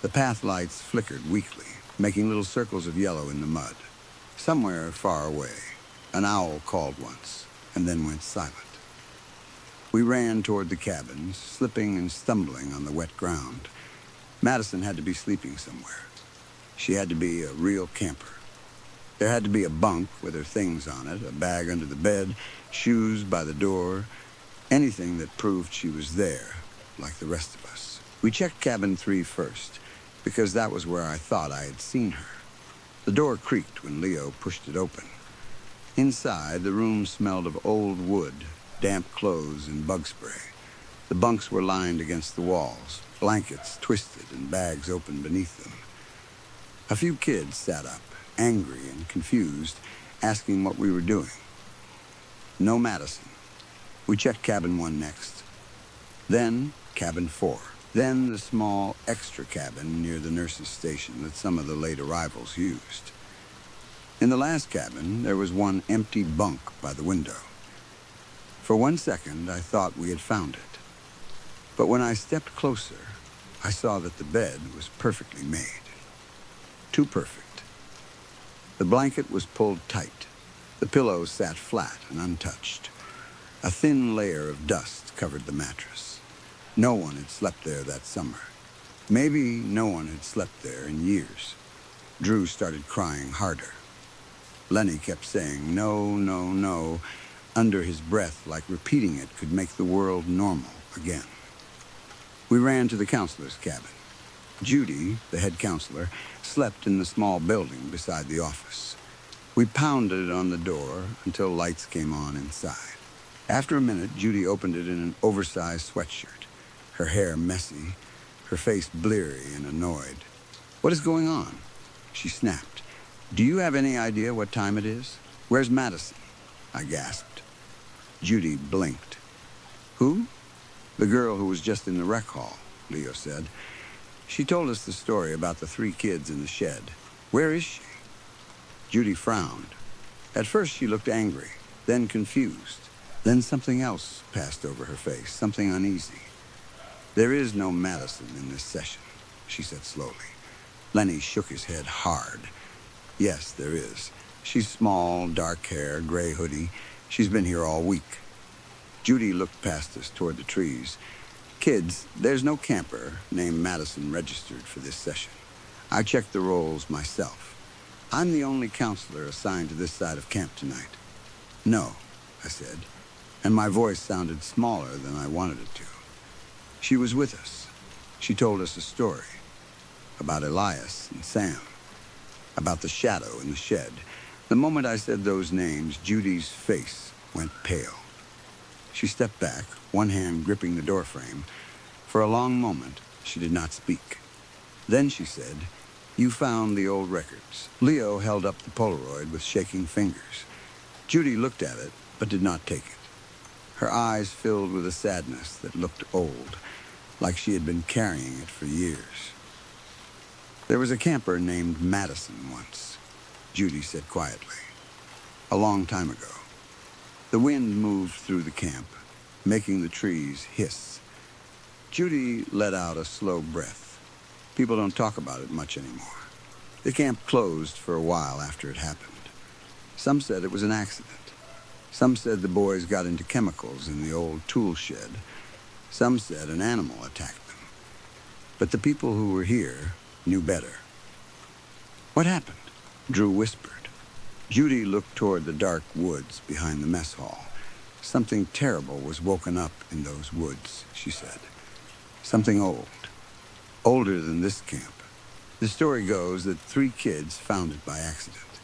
The path lights flickered weakly, making little circles of yellow in the mud. Somewhere far away, an owl called once, and then went silent. We ran toward the cabins, slipping and stumbling on the wet ground. Madison had to be sleeping somewhere. She had to be a real camper. There had to be a bunk with her things on it, a bag under the bed, shoes by the door, anything that proved she was there, like the rest of us. We checked cabin 3 first, because that was where I thought I had seen her. The door creaked when Leo pushed it open. Inside, the room smelled of old wood, damp clothes, and bug spray. The bunks were lined against the walls, blankets twisted and bags open beneath them. A few kids sat up, angry and confused, asking what we were doing. No Madison. We checked cabin 1 next. Then cabin 4. Then the small extra cabin near the nurse's station that some of the late arrivals used. In the last cabin, there was one empty bunk by the window. For 1 second, I thought we had found it. But when I stepped closer, I saw that the bed was perfectly made. Too perfect. The blanket was pulled tight. The pillow sat flat and untouched. A thin layer of dust covered the mattress. No one had slept there that summer. Maybe no one had slept there in years. Drew started crying harder. Lenny kept saying, "No, no, no," under his breath, like repeating it could make the world normal again. We ran to the counselor's cabin. Judy, the head counselor, slept in the small building beside the office. We pounded on the door until lights came on inside. After a minute, Judy opened it in an oversized sweatshirt, her hair messy, her face bleary and annoyed. "What is going on?" she snapped. "Do you have any idea what time it is? Where's Madison?" I gasped. Judy blinked. "Who?" "The girl who was just in the rec hall," Leo said. "She told us the story about the 3 kids in the shed. Where is she?" Judy frowned. At first she looked angry, then confused. Then something else passed over her face, something uneasy. "There is no Madison in this session," she said slowly. Lenny shook his head hard. "Yes, there is. She's small, dark hair, gray hoodie. She's been here all week." Judy looked past us toward the trees. "Kids, there's no camper named Madison registered for this session. I checked the rolls myself. I'm the only counselor assigned to this side of camp tonight." "No," I said, and my voice sounded smaller than I wanted it to. "She was with us. She told us a story about Elias and Sam, about the shadow in the shed." The moment I said those names, Judy's face went pale. She stepped back, one hand gripping the doorframe. For a long moment, she did not speak. Then she said, "You found the old records." Leo held up the Polaroid with shaking fingers. Judy looked at it, but did not take it. Her eyes filled with a sadness that looked old, like she had been carrying it for years. "There was a camper named Madison once," Judy said quietly. "A long time ago. The wind moved through the camp, making the trees hiss." Judy let out a slow breath. "People don't talk about it much anymore. The camp closed for a while after it happened. Some said it was an accident. Some said the boys got into chemicals in the old tool shed. Some said an animal attacked them. But the people who were here knew better." "What happened?" Drew whispered. Judy looked toward the dark woods behind the mess hall. "Something terrible was woken up in those woods," she said. "Something old. Older than this camp. The story goes that 3 kids found it by accident.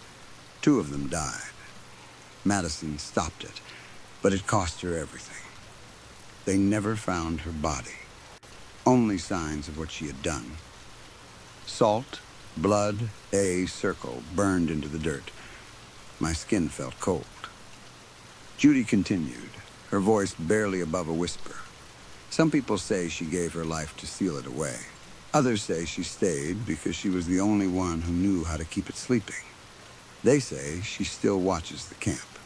2 of them died. Madison stopped it, but it cost her everything. They never found her body. Only signs of what she had done. Salt, blood, A circle burned into the dirt. My skin felt cold." Judy continued, her voice barely above a whisper. "Some people say she gave her life to seal it away. Others say she stayed because she was the only one who knew how to keep it sleeping. They say she still watches the camp.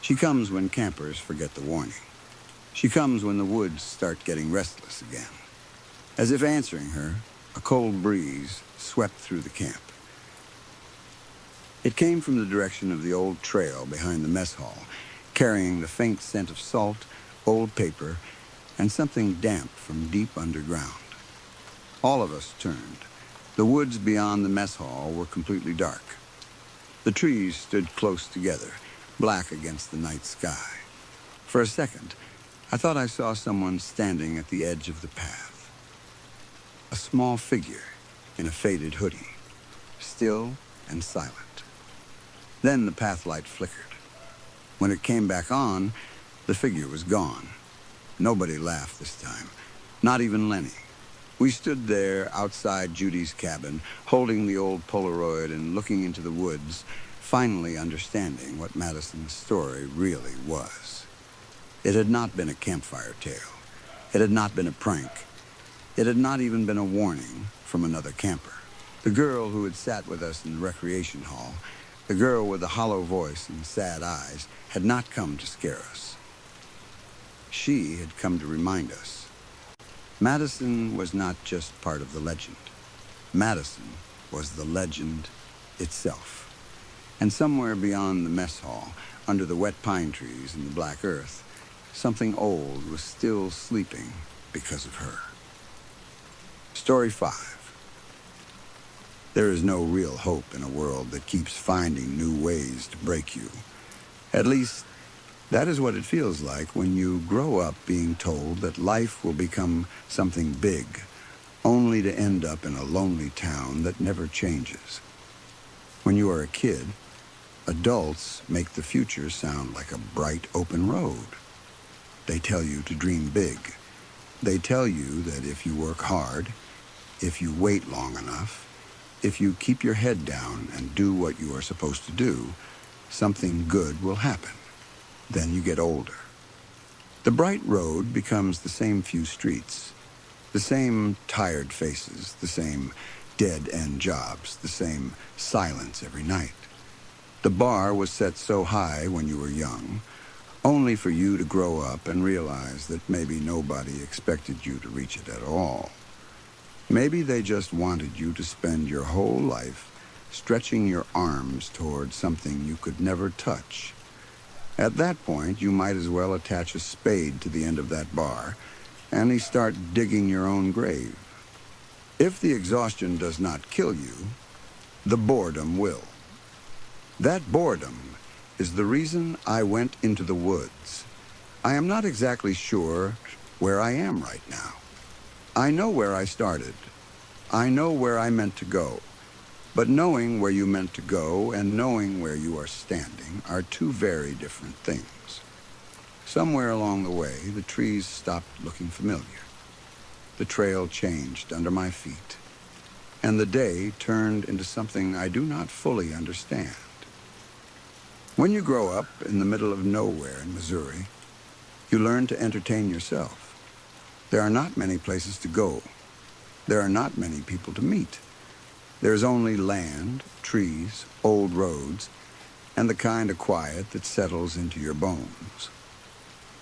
She comes when campers forget the warning. She comes when the woods start getting restless again." As if answering her, a cold breeze swept through the camp. It came from the direction of the old trail behind the mess hall, carrying the faint scent of salt, old paper, and something damp from deep underground. All of us turned. The woods beyond the mess hall were completely dark. The trees stood close together, black against the night sky. For a second, I thought I saw someone standing at the edge of the path. A small figure in a faded hoodie, still and silent. Then the path light flickered. When it came back on, the figure was gone. Nobody laughed this time, not even Lenny. We stood there outside Judy's cabin, holding the old Polaroid and looking into the woods, finally understanding what Madison's story really was. It had not been a campfire tale. It had not been a prank. It had not even been a warning from another camper. The girl who had sat with us in the recreation hall, the girl with the hollow voice and sad eyes, had not come to scare us. She had come to remind us. Madison was not just part of the legend. Madison was the legend itself. And somewhere beyond the mess hall, under the wet pine trees and the black earth, something old was still sleeping because of her. Story 5. There is no real hope in a world that keeps finding new ways to break you. At least, that is what it feels like when you grow up being told that life will become something big, only to end up in a lonely town that never changes. When you are a kid, adults make the future sound like a bright open road. They tell you to dream big. They tell you that if you work hard, if you wait long enough, if you keep your head down and do what you are supposed to do, something good will happen. Then you get older. The bright road becomes the same few streets, the same tired faces, the same dead-end jobs, the same silence every night. The bar was set so high when you were young, only for you to grow up and realize that maybe nobody expected you to reach it at all. Maybe they just wanted you to spend your whole life stretching your arms toward something you could never touch. At that point, you might as well attach a spade to the end of that bar and start digging your own grave. If the exhaustion does not kill you, the boredom will. That boredom is the reason I went into the woods. I am not exactly sure where I am right now. I know where I started. I know where I meant to go. But knowing where you meant to go and knowing where you are standing are two very different things. Somewhere along the way, the trees stopped looking familiar. The trail changed under my feet, and the day turned into something I do not fully understand. When you grow up in the middle of nowhere in Missouri, you learn to entertain yourself. There are not many places to go. There are not many people to meet. There's only land, trees, old roads, and the kind of quiet that settles into your bones.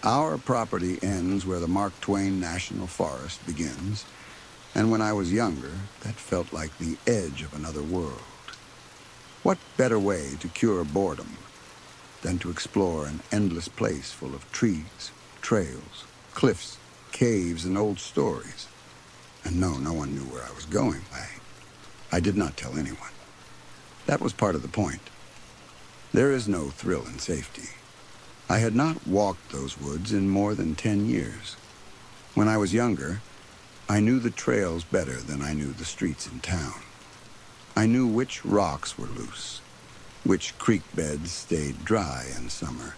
Our property ends where the Mark Twain National Forest begins, and when I was younger, that felt like the edge of another world. What better way to cure boredom than to explore an endless place full of trees, trails, cliffs, caves, and old stories? And no one knew where I was going. I did not tell anyone. That was part of the point. There is no thrill in safety. I had not walked those woods in more than 10 years. When I was younger, I knew the trails better than I knew the streets in town. I knew which rocks were loose, which creek beds stayed dry in summer,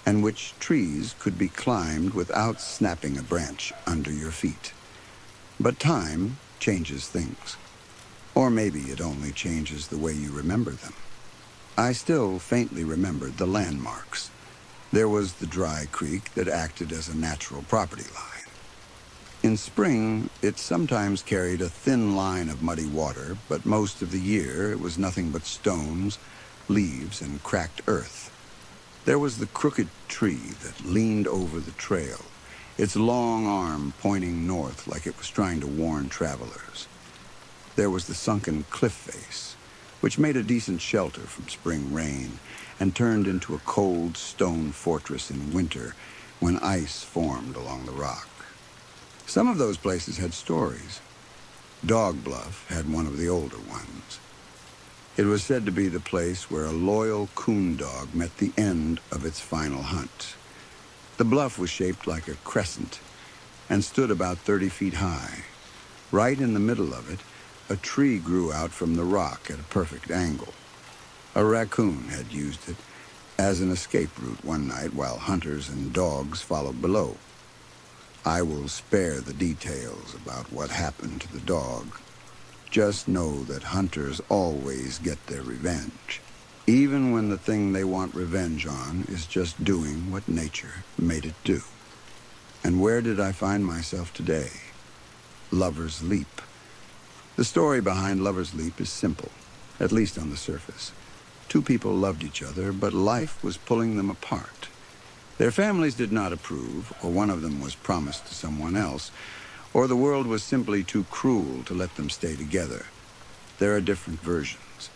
and which trees could be climbed without snapping a branch under your feet. But time changes things. Or maybe it only changes the way you remember them. I still faintly remembered the landmarks. There was the dry creek that acted as a natural property line. In spring, it sometimes carried a thin line of muddy water, but most of the year it was nothing but stones, leaves, and cracked earth. There was the crooked tree that leaned over the trail, its long arm pointing north like it was trying to warn travelers. There was the sunken cliff face, which made a decent shelter from spring rain and turned into a cold stone fortress in winter when ice formed along the rock. Some of those places had stories. Dog Bluff had one of the older ones. It was said to be the place where a loyal coon dog met the end of its final hunt. The bluff was shaped like a crescent and stood about 30 feet high. Right in the middle of it, a tree grew out from the rock at a perfect angle. A raccoon had used it as an escape route one night while hunters and dogs followed below. I will spare the details about what happened to the dog. Just know that hunters always get their revenge, even when the thing they want revenge on is just doing what nature made it do. And where did I find myself today? Lover's Leap. The story behind Lover's Leap is simple, at least on the surface. Two people loved each other, but life was pulling them apart. Their families did not approve, or one of them was promised to someone else, or the world was simply too cruel to let them stay together. There are different versions.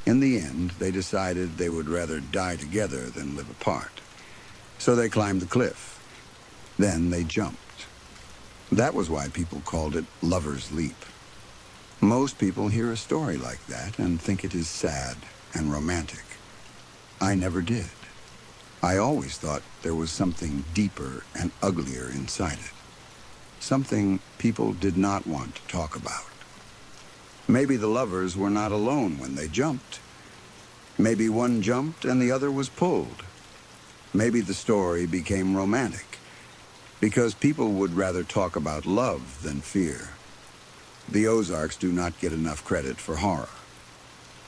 In the end, they decided they would rather die together than live apart. So they climbed the cliff. Then they jumped. That was why people called it Lover's Leap. Most people hear a story like that and think it is sad and romantic. I never did. I always thought there was something deeper and uglier inside it. Something people did not want to talk about. Maybe the lovers were not alone when they jumped. Maybe one jumped and the other was pulled. Maybe the story became romantic because people would rather talk about love than fear. The Ozarks do not get enough credit for horror.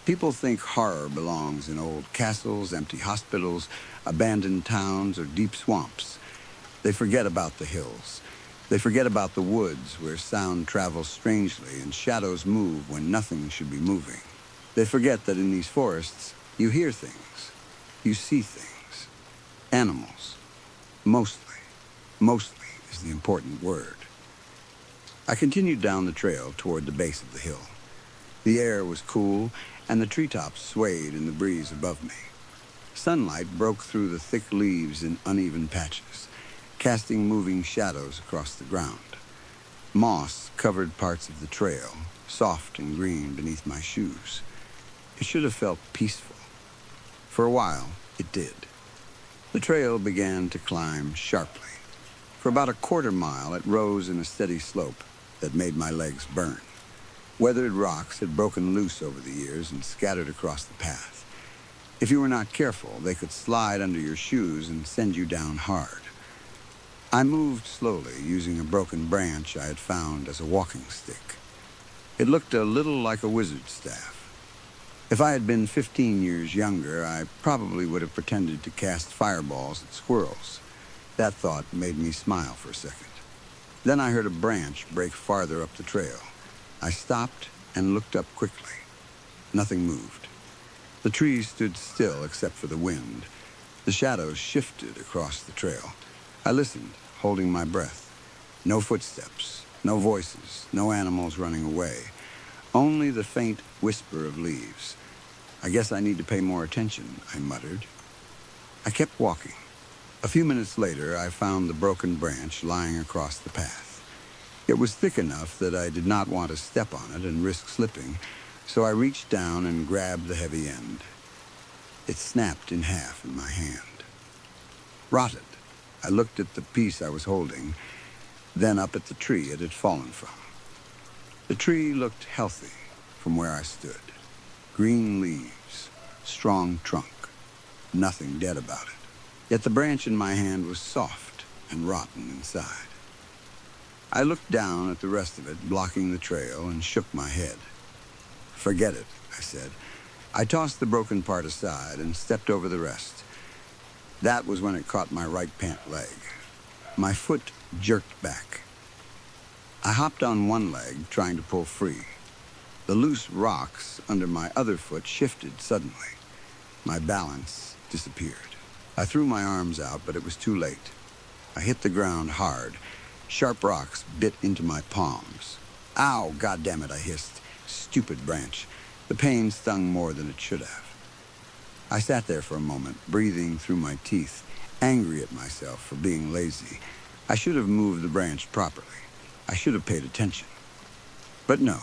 People think horror belongs in old castles, empty hospitals, abandoned towns, or deep swamps. They forget about the hills. They forget about the woods where sound travels strangely and shadows move when nothing should be moving. They forget that in these forests, you hear things. You see things. Animals. Mostly. Mostly is the important word. I continued down the trail toward the base of the hill. The air was cool, and the treetops swayed in the breeze above me. Sunlight broke through the thick leaves in uneven patches, casting moving shadows across the ground. Moss covered parts of the trail, soft and green beneath my shoes. It should have felt peaceful. For a while, it did. The trail began to climb sharply. For about a quarter mile, it rose in a steady slope that made my legs burn. Weathered rocks had broken loose over the years and scattered across the path. If you were not careful, they could slide under your shoes and send you down hard. I moved slowly, using a broken branch I had found as a walking stick. It looked a little like a wizard's staff. If I had been 15 years younger, I probably would have pretended to cast fireballs at squirrels. That thought made me smile for a second. Then I heard a branch break farther up the trail. I stopped and looked up quickly. Nothing moved. The trees stood still except for the wind. The shadows shifted across the trail. I listened, holding my breath. No footsteps, no voices, no animals running away. Only the faint whisper of leaves. I guess I need to pay more attention, I muttered. I kept walking. A few minutes later, I found the broken branch lying across the path. It was thick enough that I did not want to step on it and risk slipping, so I reached down and grabbed the heavy end. It snapped in half in my hand. Rotted. I looked at the piece I was holding, then up at the tree it had fallen from. The tree looked healthy from where I stood. Green leaves, strong trunk, nothing dead about it. Yet the branch in my hand was soft and rotten inside. I looked down at the rest of it, blocking the trail, and shook my head. Forget it, I said. I tossed the broken part aside and stepped over the rest. That was when it caught my right pant leg. My foot jerked back. I hopped on one leg, trying to pull free. The loose rocks under my other foot shifted suddenly. My balance disappeared. I threw my arms out, but it was too late. I hit the ground hard. Sharp rocks bit into my palms. Ow, goddammit, I hissed. Stupid branch. The pain stung more than it should have. I sat there for a moment, breathing through my teeth, angry at myself for being lazy. I should have moved the branch properly. I should have paid attention. But no.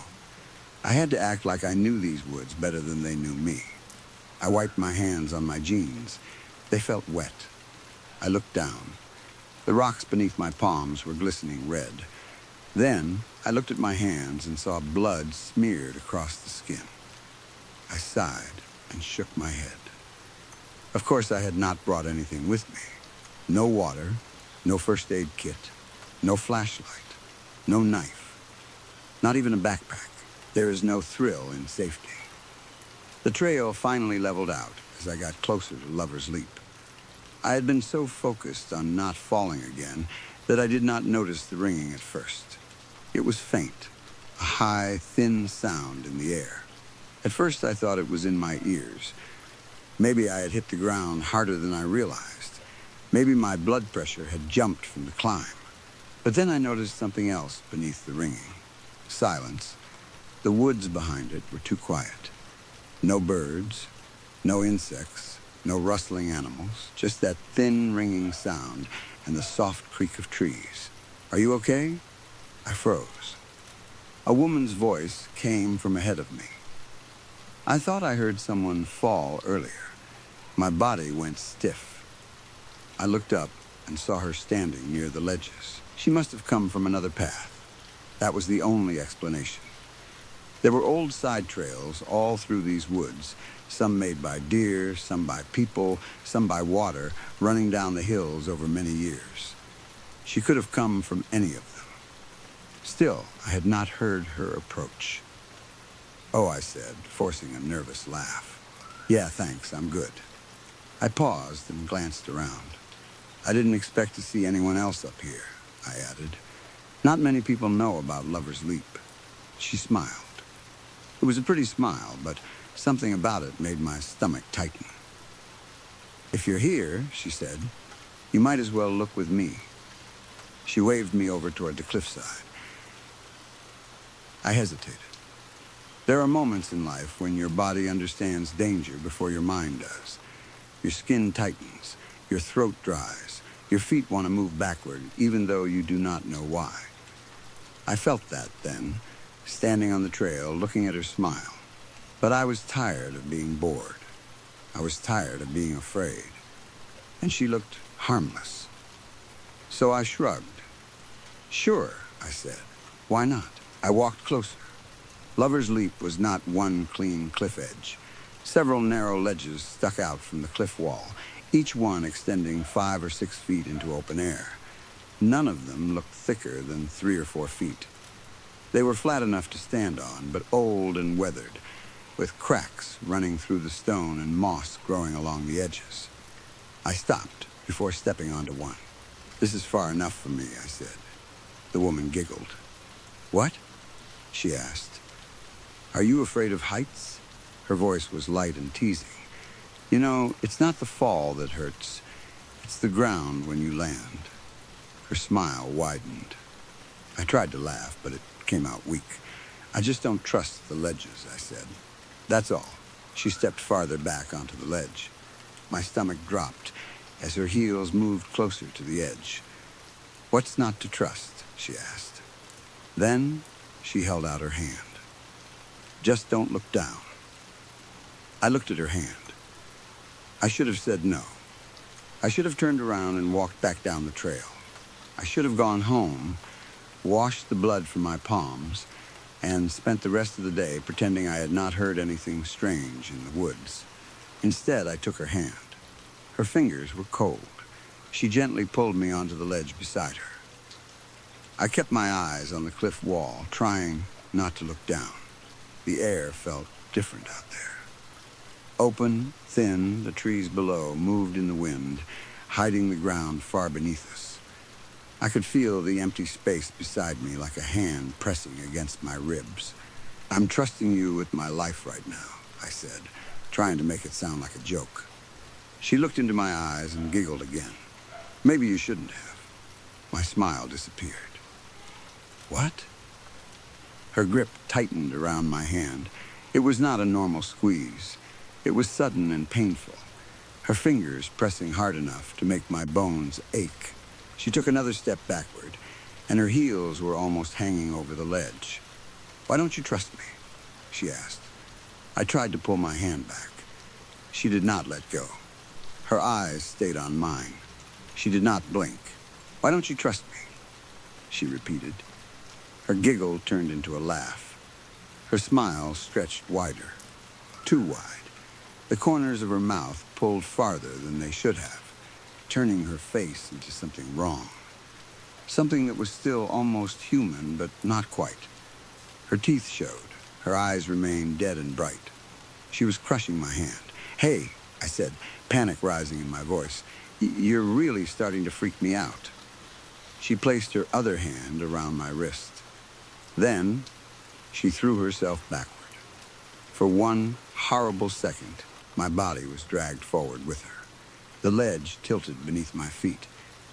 I had to act like I knew these woods better than they knew me. I wiped my hands on my jeans. They felt wet. I looked down. The rocks beneath my palms were glistening red. Then I looked at my hands and saw blood smeared across the skin. I sighed and shook my head. Of course, I had not brought anything with me. No water, no first aid kit, no flashlight, no knife, not even a backpack. There is no thrill in safety. The trail finally leveled out as I got closer to Lover's Leap. I had been so focused on not falling again that I did not notice the ringing at first. It was faint, a high, thin sound in the air. At first I thought it was in my ears. Maybe I had hit the ground harder than I realized. Maybe my blood pressure had jumped from the climb. But then I noticed something else beneath the ringing. Silence. The woods behind it were too quiet. No birds, no insects, no rustling animals, just that thin ringing sound and the soft creak of trees. Are you okay? I froze. A woman's voice came from ahead of me. I thought I heard someone fall earlier. My body went stiff. I looked up and saw her standing near the ledges. She must have come from another path. That was the only explanation. There were old side trails all through these woods, some made by deer, some by people, some by water, running down the hills over many years. She could have come from any of them. Still, I had not heard her approach. "Oh," I said, forcing a nervous laugh. "Yeah, thanks, I'm good." I paused and glanced around. "I didn't expect to see anyone else up here," I added. "Not many people know about Lover's Leap." She smiled. It was a pretty smile, but something about it made my stomach tighten. "If you're here," she said, "you might as well look with me." She waved me over toward the cliffside. I hesitated. There are moments in life when your body understands danger before your mind does. Your skin tightens, your throat dries, your feet want to move backward, even though you do not know why. I felt that then, standing on the trail, looking at her smile. But I was tired of being bored. I was tired of being afraid. And she looked harmless. So I shrugged. "Sure," I said. "Why not?" I walked closer. Lover's Leap was not one clean cliff edge. Several narrow ledges stuck out from the cliff wall, each one extending 5 or 6 feet into open air. None of them looked thicker than 3 or 4 feet. They were flat enough to stand on, but old and weathered, with cracks running through the stone and moss growing along the edges. I stopped before stepping onto one. "This is far enough for me," I said. The woman giggled. "What?" she asked. "Are you afraid of heights?" Her voice was light and teasing. "You know, it's not the fall that hurts. It's the ground when you land." Her smile widened. I tried to laugh, but it came out weak. "I just don't trust the ledges," I said. "That's all." She stepped farther back onto the ledge. My stomach dropped as her heels moved closer to the edge. "What's not to trust?" she asked. Then she held out her hand. "Just don't look down." I looked at her hand. I should have said no. I should have turned around and walked back down the trail. I should have gone home, washed the blood from my palms, and spent the rest of the day pretending I had not heard anything strange in the woods. Instead, I took her hand. Her fingers were cold. She gently pulled me onto the ledge beside her. I kept my eyes on the cliff wall, trying not to look down. The air felt different out there. Open, thin, the trees below moved in the wind, hiding the ground far beneath us. I could feel the empty space beside me like a hand pressing against my ribs. "I'm trusting you with my life right now," I said, trying to make it sound like a joke. She looked into my eyes and giggled again. "Maybe you shouldn't have." My smile disappeared. "What?" Her grip tightened around my hand. It was not a normal squeeze. It was sudden and painful, her fingers pressing hard enough to make my bones ache. She took another step backward, and her heels were almost hanging over the ledge. "Why don't you trust me?" she asked. I tried to pull my hand back. She did not let go. Her eyes stayed on mine. She did not blink. "Why don't you trust me?" she repeated. Her giggle turned into a laugh. Her smile stretched wider, too wide. The corners of her mouth pulled farther than they should have, turning her face into something wrong. Something that was still almost human, but not quite. Her teeth showed. Her eyes remained dead and bright. She was crushing my hand. "Hey," I said, panic rising in my voice. "You're really starting to freak me out." She placed her other hand around my wrist. Then she threw herself backward. For one horrible second, my body was dragged forward with her. The ledge tilted beneath my feet.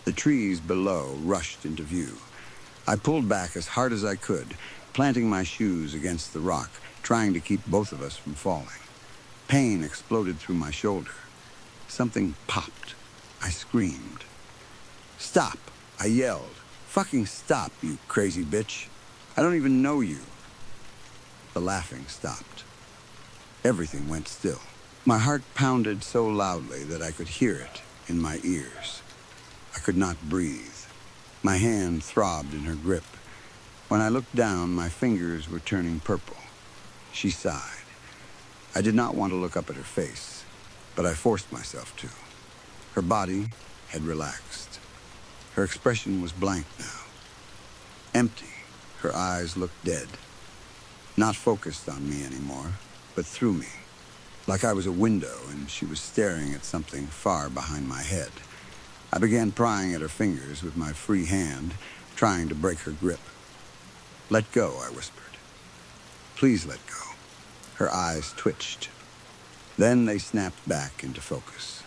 The trees below rushed into view. I pulled back as hard as I could, planting my shoes against the rock, trying to keep both of us from falling. Pain exploded through my shoulder. Something popped. I screamed. "Stop!" I yelled. "Fucking stop, you crazy bitch. I don't even know you. The laughing stopped. Everything went still. My heart pounded so loudly that I could hear it in my ears. I could not breathe. My hand throbbed in her grip. When I looked down, my fingers were turning purple. She sighed. I did not want to look up at her face, but I forced myself to. Her body had relaxed. Her expression was blank now. Empty. Her eyes looked dead. Not focused on me anymore, but through me. Like I was a window and she was staring at something far behind my head. I began prying at her fingers with my free hand, trying to break her grip. "Let go," I whispered. "Please let go." Her eyes twitched. Then they snapped back into focus.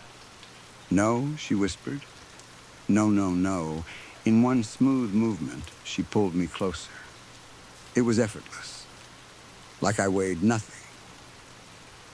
"No," she whispered. "No, no, no." In one smooth movement, she pulled me closer. It was effortless, like I weighed nothing.